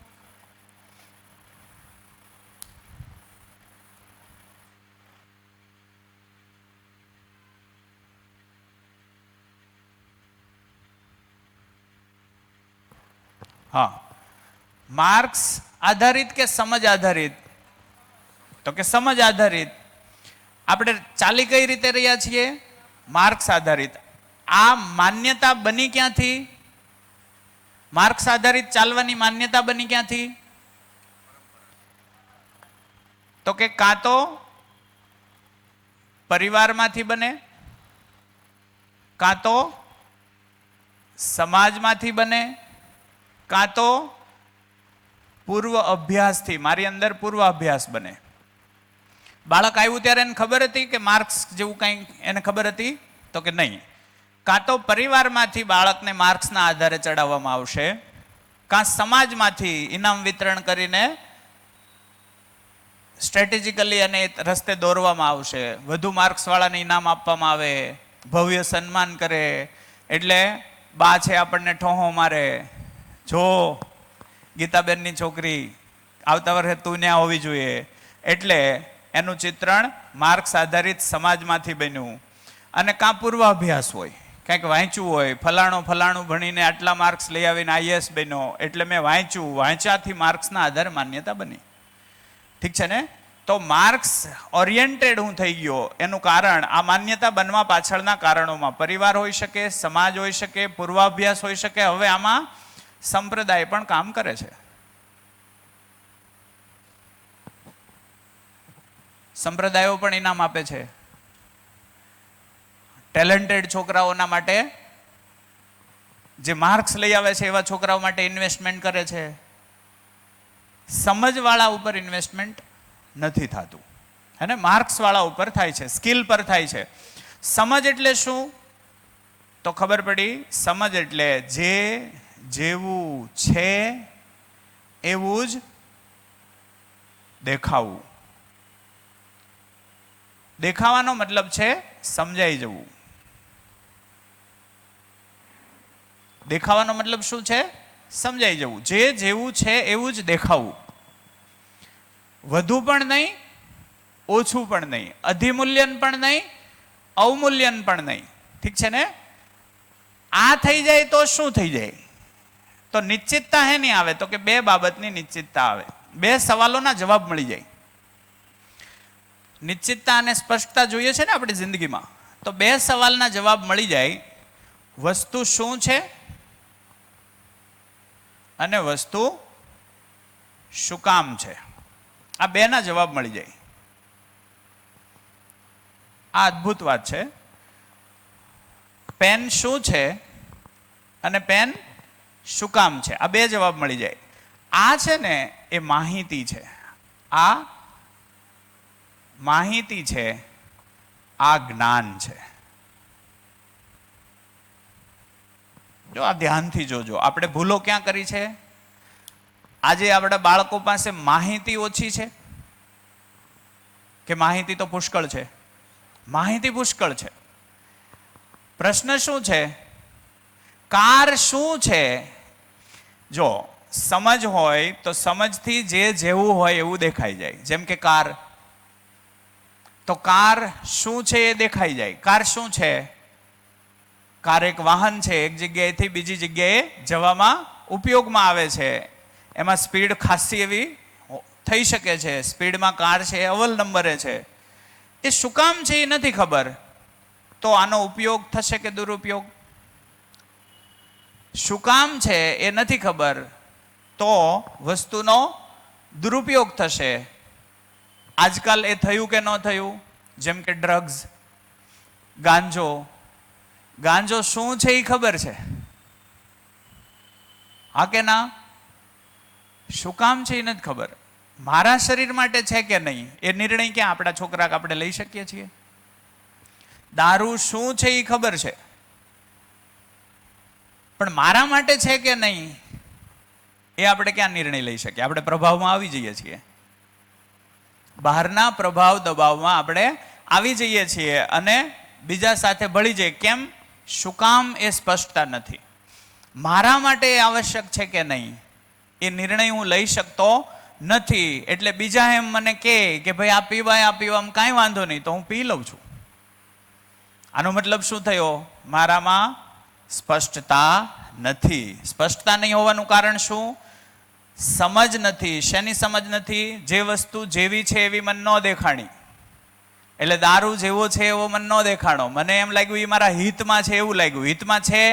હા, માર્ક્સ આધારિત કે સમજ આધારિત? તો કે સમજ આધારિત. આપણે ચાલી કઈ રીતે રહ્યા છીએ? માર્ક્સ આધારિત. આ માન્યતા બની ક્યાંથી? માર્ક્સ આધારિત ચાલવાની માન્યતા બની ક્યાંથી? તો કે કાં તો પરિવારમાંથી બને, કાં તો સમાજમાંથી બને, કાં તો પૂર્વ અભ્યાસથી, મારી અંદર પૂર્વ અભ્યાસ બને. બાળક આવ્યું ત્યારે એને ખબર હતી કે માર્ક્સ જેવું કંઈ એને ખબર હતી? તો કે નહીં. કાં તો પરિવારમાંથી બાળકને માર્ક્સના આધારે ચડાવવામાં આવશે, કાં સમાજમાંથી ઇનામ વિતરણ કરીને સ્ટ્રેટેજિકલી અને રસ્તે દોરવામાં આવશે. વધુ માર્ક્સવાળાને ઇનામ આપવામાં આવે, ભવ્ય સન્માન કરે. એટલે બા છે આપણને ઠોહો મારે, જો ગીતાબેનની છોકરી આવતા વર્ષે તું ત્યાં હોવી જોઈએ. એટલે એનું ચિત્રણ માર્ક્સ આધારિત સમાજમાંથી બન્યું. અને કાં પૂર્વાભ્યાસ હોય, કંઈક વાંચ્યું હોય, ફલાણું ભણીને આટલા માર્ક્સ લઈ આવીને IAS બન્યો એટલે મેં વાંચ્યાથી માર્ક્સના આધારે માન્યતા બની. ઠીક છે ને? તો માર્ક્સ ઓરિએન્ટેડ હું થઈ ગયો એનું કારણ, આ માન્યતા બનવા પાછળના કારણોમાં પરિવાર હોઈ શકે, સમાજ હોઈ શકે, પૂર્વાભ્યાસ હોઈ શકે. હવે આમાં સંપ્રદાય પણ કામ કરે છે. સંપ્રદાયો પણ ઇનામ આપે છે. ટેલેન્ટેડ છોકરાઓના માટે, જે માર્ક્સ લઈ આવે છે એવા છોકરાઓ માટે ઇન્વેસ્ટમેન્ટ કરે છે. સમજવાળા ઉપર ઇન્વેસ્ટમેન્ટ નથી થતું, હે ને? માર્ક્સવાળા ઉપર થાય છે, સ્કિલ પર થાય છે. સમજ એટલે શું? તો ખબર પડી. સમજ એટલે જે જેવું છે એવું જ દેખાવું. દેખાવાનો મતલબ છે સમજાઈ જવું. દેખાવાનો મતલબ શું છે? સમજાઈ જવું. જે જેવું છે એવું જ દેખાવું. વધુ પણ નહીં, ઓછું પણ નહીં, અધિમૂલ્યન પણ નહીં, અવમૂલ્યન પણ નહીં. ઠીક છે ને? આ થઈ જાય તો શું થઈ જાય? તો નિશ્ચિતતા હે નહીં આવે? તો કે બે બાબતની નિશ્ચિતતા આવે, બે સવાલોના જવાબ મળી જાય. નિશ્ચિતતા અને સ્પષ્ટતા જોઈએ છે ને આપણી જિંદગીમાં, તો બે સવાલના જવાબ મળી જાય. વસ્તુ શું છે અને વસ્તુ શું કામ છે. આ બેના જવાબ મળી જાય. આ અદ્ભુત વાત છે. પેન શું છે અને પેન શું કામ છે, આ બે જવાબ મળી જાય. આ છે ને એ માહિતી છે. આ માહિતી છે, આ જ્ઞાન છે. જો આ ધ્યાનથી જોજો. આપણે ભૂલો ક્યાં કરી છે? આજે આપણા બાળકો પાસે માહિતી ઓછી છે કે માહિતી તો પુષ્કળ છે? માહિતી પુષ્કળ છે. પ્રશ્ન શું છે? કાર શું છે? જો સમજ હોય તો સમજથી જે જેવું હોય એવું દેખાઈ જાય. જેમ કે કાર, તો કાર શું છે એ દેખાઈ જાય. કાર શું છે? કાર એક વાહન છે, એક જગ્યાએથી બીજી જગ્યાએ જવામાં ઉપયોગમાં આવે છે. એમાં સ્પીડ ખાસી એવી થઈ શકે છે, સ્પીડમાં કાર છે એ અવ્વલ નંબરે છે, એ શું કામ છે એ નથી ખબર, તો આનો ઉપયોગ થશે કે દુરુપયોગ? શું કામ છે એ નથી ખબર તો વસ્તુનો દુરુપયોગ થશે. આજકાલ એ થયું કે ન થયું? જેમ કે ડ્રગ્સ, ગાંજો શું છે એ ખબર છે? હા કે ના? શું કામ છે એ નથી ખબર. મારા શરીર માટે છે કે નહીં એ નિર્ણય ક્યાં આપણા છોકરા આપણે લઈ શકીએ છીએ? દારૂ શું છે એ ખબર છે, પણ મારા માટે છે કે નહીં એ આપણે ક્યાં નિર્ણય લઈ શકીએ? આપણે પ્રભાવમાં આવી જઈએ છીએ, બહારના પ્રભાવ દબાવમાં આપણે આવી જઈએ છીએ અને બીજા સાથે ભળી જઈએ. કેમ? શું કામ એ સ્પષ્ટતા નથી. મારા માટે એ આવશ્યક છે કે નહીં એ નિર્ણય હું લઈ શકતો નથી. એટલે બીજા એમ મને કે ભાઈ આ પીવામાં કાંઈ વાંધો નહીં, તો હું પી લઉં છું. આનો મતલબ શું થયો? મારામાં સ્પષ્ટતા નથી. સ્પષ્ટતા નહીં હોવાનું કારણ શું? સમજ નથી. શેની સમજ નથી? જે વસ્તુ જેવી છે એવી મને ન દેખાણી. એટલે દારૂ જેવો છે એવો મને ન દેખાણો, મને એમ લાગ્યું એ મારા હિતમાં છે એવું લાગ્યું. હિતમાં છે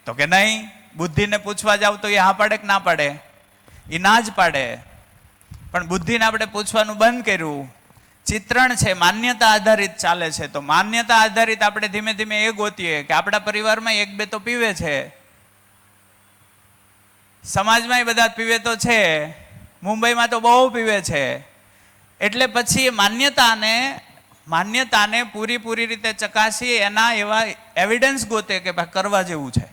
તો કે નહીં. બુદ્ધિને પૂછવા જાવ તો એ હા પાડે કે ના પાડે? એ ના જ પાડે. પણ બુદ્ધિને આપણે પૂછવાનું બંધ કર્યું. ચિત્રણ છે, માન્યતા આધારિત ચાલે છે, તો માન્યતા આધારિત આપણે ધીમે ધીમે એ ગોતીએ કે આપણા પરિવારમાં એક બે તો પીવે છે, સમાજમાં એ બધા પીવે તો છે, મુંબઈમાં તો બહુ પીવે છે. એટલે પછી એ માન્યતાને પૂરી રીતે ચકાસી એના એવા એવિડન્સ ગોતે કે ભાઈ કરવા જેવું છે,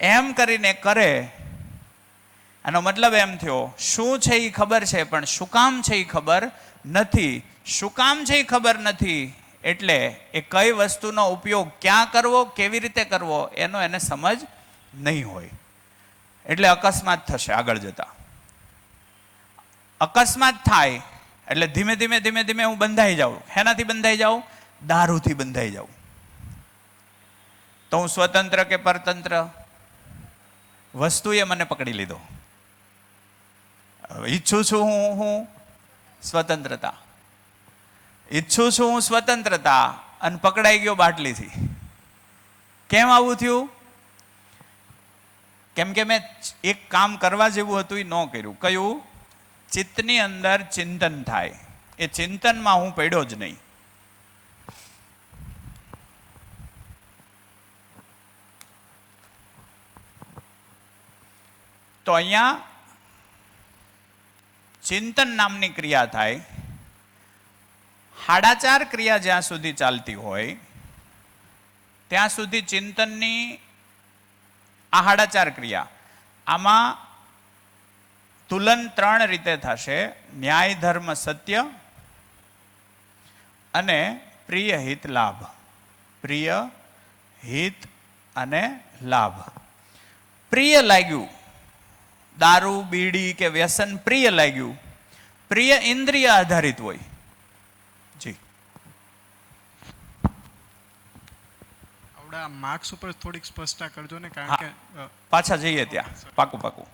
એમ કરીને કરે. આનો મતલબ એમ થયો શું છે એ ખબર છે પણ શું કામ છે એ ખબર નથી. શું કામ છે એ ખબર નથી એટલે એ કઈ વસ્તુનો ઉપયોગ ક્યાં કરવો, કેવી રીતે કરવો એનો એને સમજ નહીં હોય. એટલે અકસ્માત થશે આગળ જતા. અકસ્માત થાય એટલે ધીમે ધીમે હું બંધાઈ જાઉં. હેનાથી બંધાઈ જાઉં? દારૂથી બંધાઈ જાઉં. તો હું સ્વતંત્ર કે પરતંત્ર? વસ્તુએ મને પકડી લીધો. ઈચ્છું છું હું સ્વતંત્રતા, ઈચ્છું છું હું સ્વતંત્રતા અને પકડાઈ ગયો બાટલીથી. કેમ આવું થયું? કેમ કે મેં એક કામ કરવા જેવું હતું એ ન કર્યું. કયું? ચિત્તની અંદર ચિંતન થાય, એ ચિંતનમાં હું પડ્યો જ નહીં. તો અહીંયા ચિંતન નામની ક્રિયા થાય. 4.5 ક્રિયા જ્યાં સુધી ચાલતી હોય ત્યાં સુધી ચિંતનની આ 4.5 ક્રિયા, આમાં તુલન 3 રીતે થશે: ન્યાય, ધર્મ, સત્ય અને પ્રિય, હિત, લાભ. પ્રિય, હિત અને લાભ. પ્રિય લાગ્યું, દારૂ, બીડી કે વ્યસન પ્રિય લાગ્યું. પ્રિય ઇન્દ્રિય આધારિત હોય. જી આવડા માર્ક્સ ઉપર થોડીક સ્પષ્ટતા કરજો ને, કારણ કે પાછા જઈએ ત્યાં. પાકું.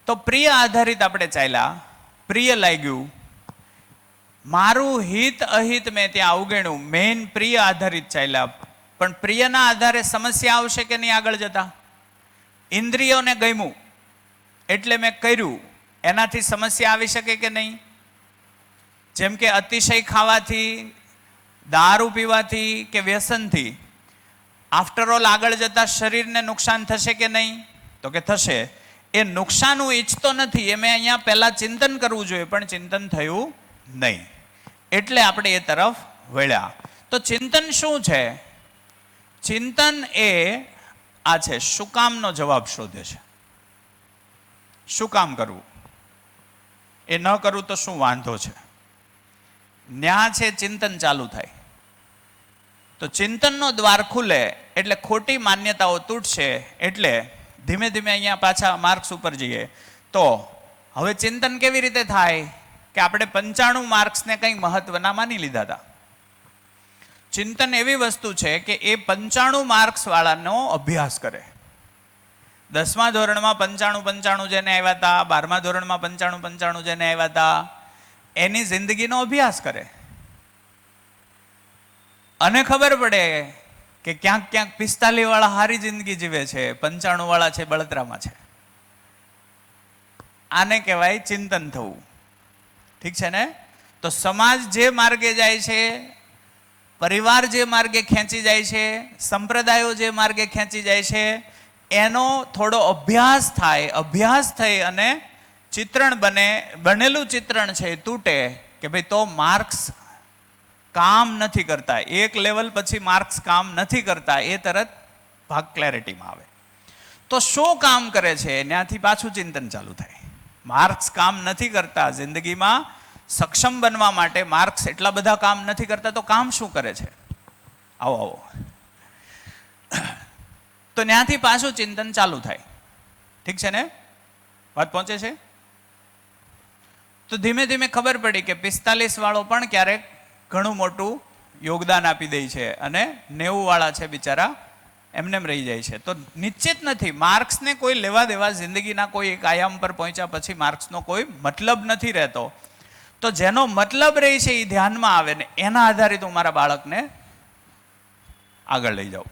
તો પ્રિય આધારિત આપણે ચાલ્યા. પ્રિય લાગ્યું, મારું હિત અહિત મેં ત્યાં અવગણ્યું. મેઇન પ્રિય આધારિત ચાલ્યા. પણ પ્રિયના આધારે સમસ્યા આવશે કે નહીં આગળ જતા? ઇન્દ્રિયોને ગમ્યું એટલે મેં કર્યું, એનાથી સમસ્યા આવી શકે કે નહીં? જેમ કે અતિશય ખાવાથી, દારૂ પીવાથી કે વ્યસનથી આફ્ટર ઓલ આગળ જતા શરીરને નુકસાન થશે કે નહીં? તો કે થશે. એ નુકસાન હું ઈચ્છતો નથી, એ મેં અહીંયા પહેલા ચિંતન કરવું જોઈએ, પણ ચિંતન થયું નહીં એટલે આપણે એ તરફ વળ્યા. તો ચિંતન શું છે? ચિંતન એ આ છે, શું કામનો જવાબ શોધે છે. શું કામ કરવું, એ ન કરવું તો શું વાંધો છે? ન્યા છે ચિંતન ચાલુ થાય તો ચિંતનનો દ્વાર ખુલે એટલે ખોટી માન્યતાઓ તૂટશે. એટલે ધીમે અહીંયા પાછા માર્ક્સ ઉપર જઈએ તો હવે ચિંતન કેવી રીતે થાય કે આપણે 95 માર્ક્સને કંઈ મહત્વના માની લીધા હતા. ચિંતન એવી વસ્તુ છે કે એ 95 માર્ક્સ વાળાનો અભ્યાસ કરે. 10મા ધોરણમાં 95 જેને આવ્યા હતા, 12મા ધોરણમાં 95 જેને આવ્યા હતા, એની જિંદગીનો અભ્યાસ કરે અને ખબર પડે કે ક્યાંક ક્યાંક 45 વાળા સારી જિંદગી જીવે છે, 95 વાળા છે બળતરામાં છે. આને કહેવાય ચિંતન થવું. ઠીક છે ને? તો સમાજ જે માર્ગે જાય છે, પરિવાર જે માર્ગે ખેંચી જાય છે, સંપ્રદાયો જે માર્ગે ખેંચી જાય છે, એનો થોડો અભ્યાસ થાય. અભ્યાસ થઈ અને ચિત્રણ બનેલું ચિત્રણ છે એ તૂટે કે ભાઈ તો માર્ક્સ કામ નથી કરતા. એક લેવલ પછી માર્ક્સ કામ નથી કરતા, એ તરત ભાગ ક્લેરિટીમાં આવે. તો શું કામ કરે છે, ત્યાંથી પાછું ચિંતન ચાલુ થાય. માર્ક્સ કામ નથી કરતા જિંદગીમાં સક્ષમ બનવા માટે, માર્ક્સ એટલા બધા કામ નથી કરતા, તો કામ શું કરે છે? આવો તો ત્યાંથી પાછું ચિંતન ચાલુ થાય. ઠીક છે ને? વાત પહોંચે છે? તો ધીમે ધીમે ખબર પડી કે 45 વાળો પણ ક્યારેક ઘણું મોટું યોગદાન આપી દે છે અને 90 વાળા છે બિચારા એમનેમ રહી જાય છે. તો નિશ્ચિત નથી, માર્ક્સને કોઈ લેવા દેવા જિંદગીના કોઈ એક આયામ પર પહોંચ્યા પછી માર્ક્સનો કોઈ મતલબ નથી રહેતો. તો જેનો મતલબ રહે છે એ ધ્યાનમાં આવે ને એના આધારિત હું મારા બાળકને આગળ લઈ જાઉં.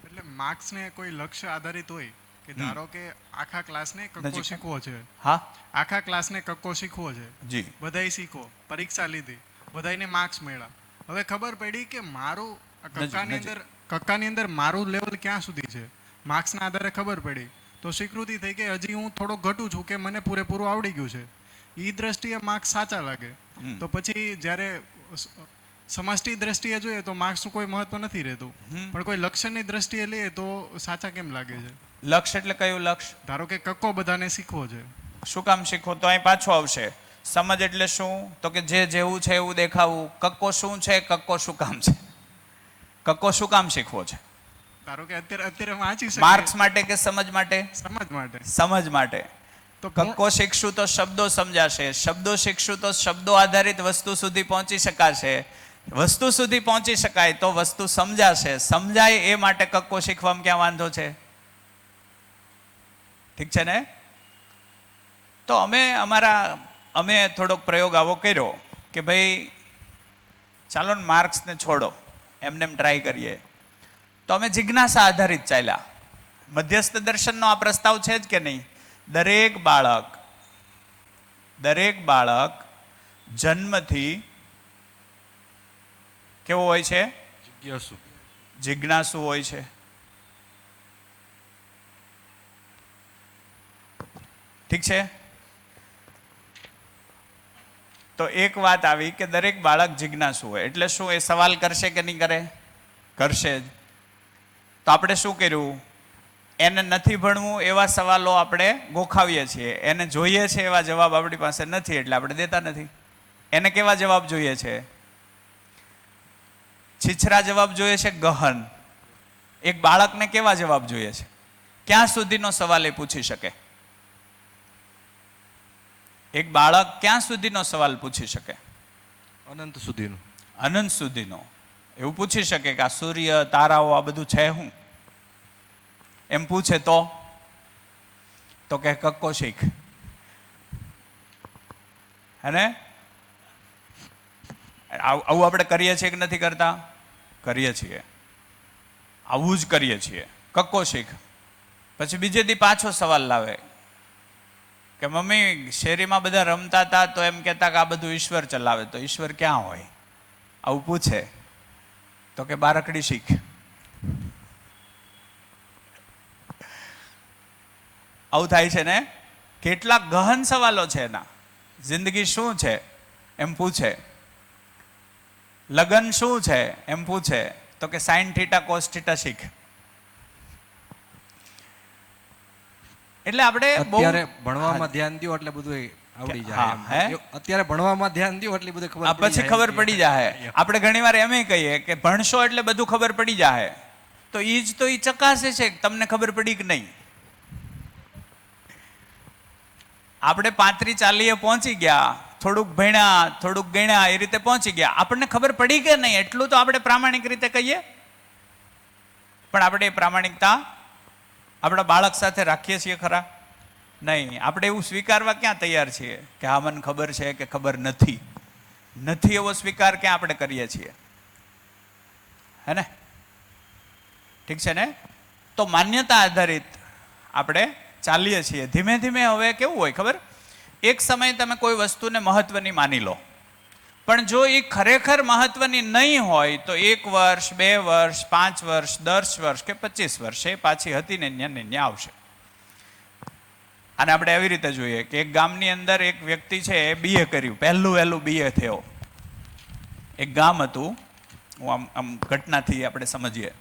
એટલે માર્ક્સને કોઈ લક્ષ્ય આધારિત હોય કે ધારો કે આખા ક્લાસને કક્કો શીખવો છે, હા, આખા ક્લાસને કક્કો શીખવો છે, જી, બધાય શીખો, પરીક્ષા લીધી, બધાયને માર્ક્સ મળ્યા. હવે ખબર પડી કે મારું કક્કાની અંદર મારું લેવલ ક્યાં સુધી છે, માર્ક્સના આધારે ખબર પડી. તો સ્વીકૃતિ થઈ કે હજી હું થોડો ઘટું છું કે મને પૂરેપૂરું આવડી ગયું છે. એ દ્રષ્ટિએ માર્ક્સ સાચા લાગે. તો પછી જ્યારે સમષ્ટિ દ્રષ્ટિએ જોઈએ તો માર્ક્સનું કોઈ મહત્વ નથી રહેતું, પણ કોઈ લક્ષ્યની દ્રષ્ટિએ લઈએ તો સાચા કેમ લાગે છે? લક્ષ્ય એટલે કયું લક્ષ્ય? ધારો કે કક્કો બધાને શીખવો છે. શું કામ શીખવો? તો અહીં પાછો આવશે. સમજ એટલે શું? તો કે જે જેવું છે એવું દેખાવું. કક્કો શું છે? કક્કો શું કામ છે? કક્કો શું કામ શીખવો છે? ધારો કે અત્યારે વાંચી શકીએ. માર્ક્સ માટે કે સમજ માટે? સમજ માટે. સમજ માટે. તો કક્કો શીખશું તો શબ્દો સમજાશે, શબ્દો શીખશું તો શબ્દો આધારિત વસ્તુ સુધી પહોંચી શકાશે, વસ્તુ સુધી પહોંચી શકાય તો વસ્તુ સમજાશે, સમજાય એ માટે કક્કો શીખવામાં ક્યાં વાંધો છે? ઠીક છે ને? તો અમે થોડોક પ્રયોગ આવો કર્યો કે ભાઈ ચાલો ને માર્ક્સને છોડો, એમને ટ્રાય કરીએ. તો અમે જિજ્ઞાસા આધારિત ચાલ્યા. મધ્યસ્થ દર્શનનો આ પ્રસ્તાવ છે જ કે નહીં? દરેક બાળક જન્મથી કેવો હોય છે? જિજ્ઞાસુ હોય છે. ઠીક છે? તો એક વાત આવી કે દરેક બાળક જિજ્ઞાસુ હોય એટલે શું? એ સવાલ કરશે કે નહીં કરે? કરશે જ. તો આપણે શું કર્યું? એને નથી ભણવું એવા સવાલો આપણે ગોખાવીએ છીએ, એને જોઈએ છે એવા જવાબ આપણી પાસે નથી એટલે આપણે દેતા નથી. એને કેવા જવાબ જોઈએ છે? છીછરા જવાબ જોઈએ છે, ગહન. એક બાળકને કેવા જવાબ જોઈએ છે? ક્યાં સુધીનો સવાલ એ પૂછી શકે? એક બાળક ક્યાં સુધીનો સવાલ પૂછી શકે? અનંત સુધીનો. અનંત સુધીનો. એવું પૂછી શકે કે આ સૂર્ય, તારાઓ, આ બધું છે હું? એમ પૂછે તો કે કક્કો શીખ. હે? આવું આપણે કરીએ છીએ કે નથી કરતા? કરીએ છીએ. આવું જ કરીએ છીએ. કક્કો શીખ. પછી બીજે દી પાછો સવાલ લાવે કે મમ્મી શેરીમાં બધા રમતા હતા તો એમ કહેતા કે આ બધું ઈશ્વર ચલાવે, તો ઈશ્વર ક્યાં હોય? આવું પૂછે તો કે બારકડી શીખ. આવું થાય છે ને? કેટલા ગહન સવાલો છે એના. જિંદગી શું છે એમ પૂછે, લગ્ન શું છે એમ પૂછે તો કે સાઇન થીટા કોસ થીટા શીખ. એટલે આપણે અત્યારે ભણવામાં ધ્યાન દો એટલે બધું આવડી જાય. અત્યારે ભણવામાં ધ્યાન દો એટલે બધું ખબર પછી ખબર પડી જાય. આપણે ઘણીવાર એમ કહીએ કે ભણશો એટલે બધું ખબર પડી જાય. તો ઈ જ તો ઈ ચકાસે છે કે તમને ખબર પડી કે નહીં. આપણે 35-40 પહોંચી ગયા, થોડુંક ભણ્યા, થોડુંક ગણ્યા, એ રીતે પહોંચી ગયા. આપણને ખબર પડી કે નહીં એટલું તો આપણે પ્રામાણિક રીતે કહીએ, પણ આપણે એ પ્રામાણિકતા આપણા બાળક સાથે રાખીએ છીએ ખરા? નહીં. આપણે એવું સ્વીકારવા ક્યાં તૈયાર છીએ કે હા મને ખબર છે કે ખબર નથી? નથી એવો સ્વીકાર ક્યાં આપણે કરીએ છીએ? હે ને? ઠીક છે ને? તો માન્યતા આધારિત આપણે ચાલીએ છીએ. ધીમે ધીમે હવે કેવું હોય ખબર? એક સમયે તમે કોઈ વસ્તુને મહત્વની માની લો, પણ જો એ ખરેખર મહત્વની નહીં હોય તો 1 વર્ષ, 2 વર્ષ, 5 વર્ષ, 10 વર્ષ કે 25 વર્ષ એ પાછી હતી ને ત્યાં આવશે. અને આપણે એવી રીતે જોઈએ કે એક ગામની અંદર એક વ્યક્તિ છે એ BA કર્યું, વહેલું BA થયો. એક ગામ હતું, હું આમ ઘટનાથી આપણે સમજીએ.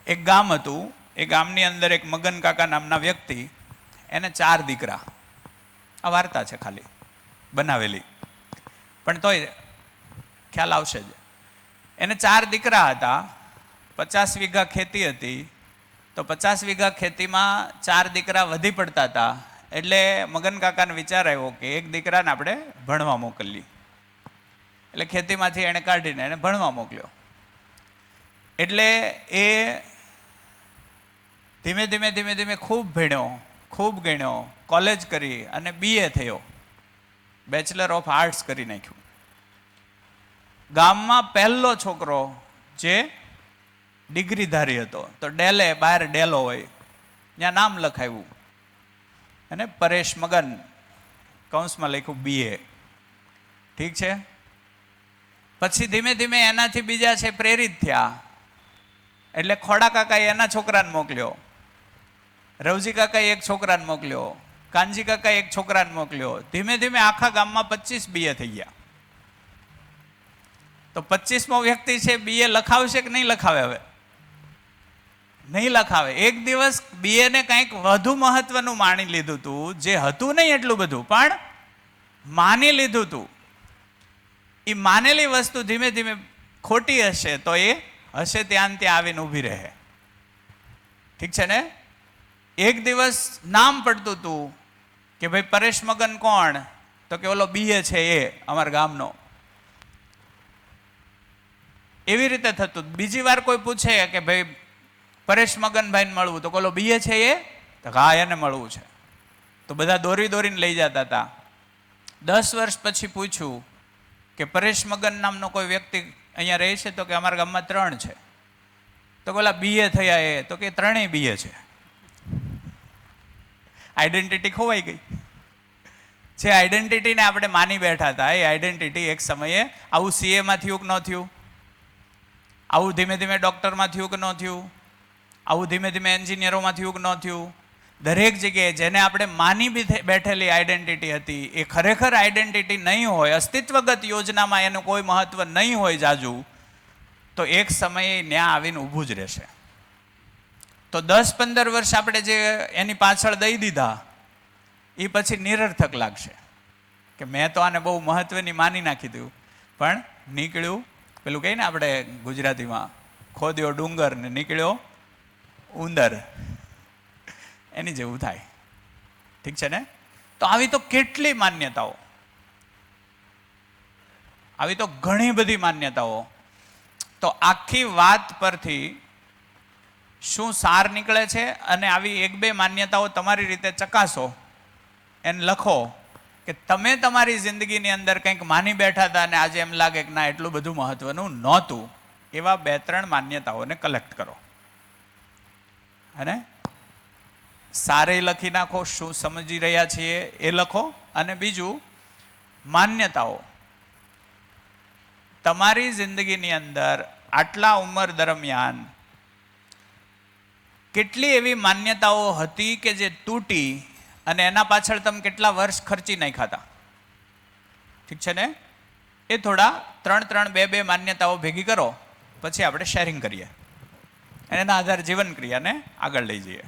એક ગામ હતું, એ ગામની અંદર એક મગન કાકા નામના વ્યક્તિ, એને 4 દીકરા. આ વાર્તા છે ખાલી બનાવેલી, પણ તોય ખ્યાલ આવશે જ. એને 4 દીકરા હતા, 50 વીઘા ખેતી હતી. તો 50 વીઘા ખેતીમાં 4 દીકરા વધી પડતા હતા, એટલે મગન કાકાને વિચાર આવ્યો કે એક દીકરાને આપણે ભણવા મોકલીએ. એટલે ખેતીમાંથી એણે કાઢીને એને ભણવા મોકલ્યો. એટલે એ ધીમે ધીમે ખૂબ ભણ્યો, કોલેજ કરી અને BA થયો, બેચલર ઓફ આર્ટ્સ કરી નાખ્યું. ગામમાં પહેલો છોકરો જે ડિગ્રીધારી હતો. તો બહાર ડેલો હોય ત્યાં નામ લખાવ્યું અને પરેશ મગન, કૌંસમાં લખ્યું BA. ઠીક છે. પછી ધીમે ધીમે એનાથી બીજા છે પ્રેરિત થયા, એટલે ખોડા કાકાએ એના છોકરાને મોકલ્યો, રવજી કાકાએ એક છોકરાને મોકલ્યો, કાનજી કાકાએ એક છોકરાને મોકલ્યો. ધીમે ધીમે આખા ગામમાં 25 BA થઈ ગયા. તો 25મો વ્યક્તિ છે BA લખાવશે કે નહીં લખાવે? હવે નહીં લખાવે. એક દિવસ BA ને કંઈક વધુ મહત્વનું માની લીધું હતું, જે હતું નહીં એટલું બધું, પણ માની લીધું હતું. એ માનેલી વસ્તુ ધીમે ધીમે ખોટી હશે તો એ હશે ત્યાં આવીને ઊભી રહે. ઠીક છે ને? એક દિવસ નામ પડતું હતું કે ભાઈ પરેશ મગન કોણ? તો કે ઓલો BA છે એ અમારા ગામનો. એવી રીતે થતું. બીજી વાર કોઈ પૂછે કે ભાઈ પરેશ મગનભાઈને મળવું, તો ઓલો BA છે એ? તો હા એને મળવું છે. તો બધા દોરીને લઈ જતા હતા. 10 વર્ષ પછી પૂછ્યું કે પરેશ મગન નામનો કોઈ વ્યક્તિ અહીંયા રહે છે? તો કે અમારા ગામમાં 3 છે. તો ઓલા BA થયા એ? તો કે 3 BA છે. આઈડેન્ટિટી ખોવાઈ ગઈ. જે આઈડેન્ટિટીને આપણે માની બેઠા હતા એ આઈડેન્ટિટી એક સમયે આવું CA માં થયું કે ન થયું? આવું ધીમે ધીમે ડૉક્ટરમાં થયું કે ન થયું? આવું ધીમે ધીમે એન્જિનિયરોમાં થયું કે ન થયું? દરેક જગ્યાએ જેને આપણે માની બેઠેલી આઈડેન્ટિટી હતી એ ખરેખર આઈડેન્ટિટી નહીં હોય, અસ્તિત્વગત યોજનામાં એનું કોઈ મહત્વ નહીં હોય જાજુ, તો એક સમયે ન્યા આવીને ઊભું જ રહેશે. તો 10-15 વર્ષ આપણે જે એની પાછળ દઈ દીધા એ પછી નિરર્થક લાગશે કે મેં તો આને બહુ મહત્વની માની નાખી દીધું, પણ નીકળ્યું પેલું કહીને આપણે ગુજરાતીમાં, ખોદ્યો ડુંગર ને નીકળ્યો ઉંદર, એની જેવું થાય. ઠીક છે ને? તો આવી તો કેટલી માન્યતાઓ, આવી તો ઘણી બધી માન્યતાઓ. તો આખી વાત પરથી શું સાર નીકળે છે? અને આવી 1-2 માન્યતાઓ તમારી રીતે ચકાસો, એને લખો કે તમે તમારી જિંદગીની અંદર કંઈક માની બેઠા હતા અને આજે એમ લાગે કે ના એટલું બધું મહત્વનું નહોતું. એવા 2-3 માન્યતાઓને કલેક્ટ કરો અને સારે લખી નાખો, શું સમજી રહ્યા છીએ એ લખો. અને બીજું, માન્યતાઓ તમારી જિંદગીની અંદર આટલા ઉંમર દરમિયાન કેટલી એવી માન્યતાઓ હતી કે જે તૂટી અને એના પાછળ તમે કેટલા વર્ષ ખર્ચી નાખ્યા હતા? ઠીક છે ને? એ થોડા 3-3, 2-2 માન્યતાઓ ભેગી કરો, પછી આપણે શેરિંગ કરીએ અને એના આધારે જીવન ક્રિયાને આગળ લઈ જઈએ.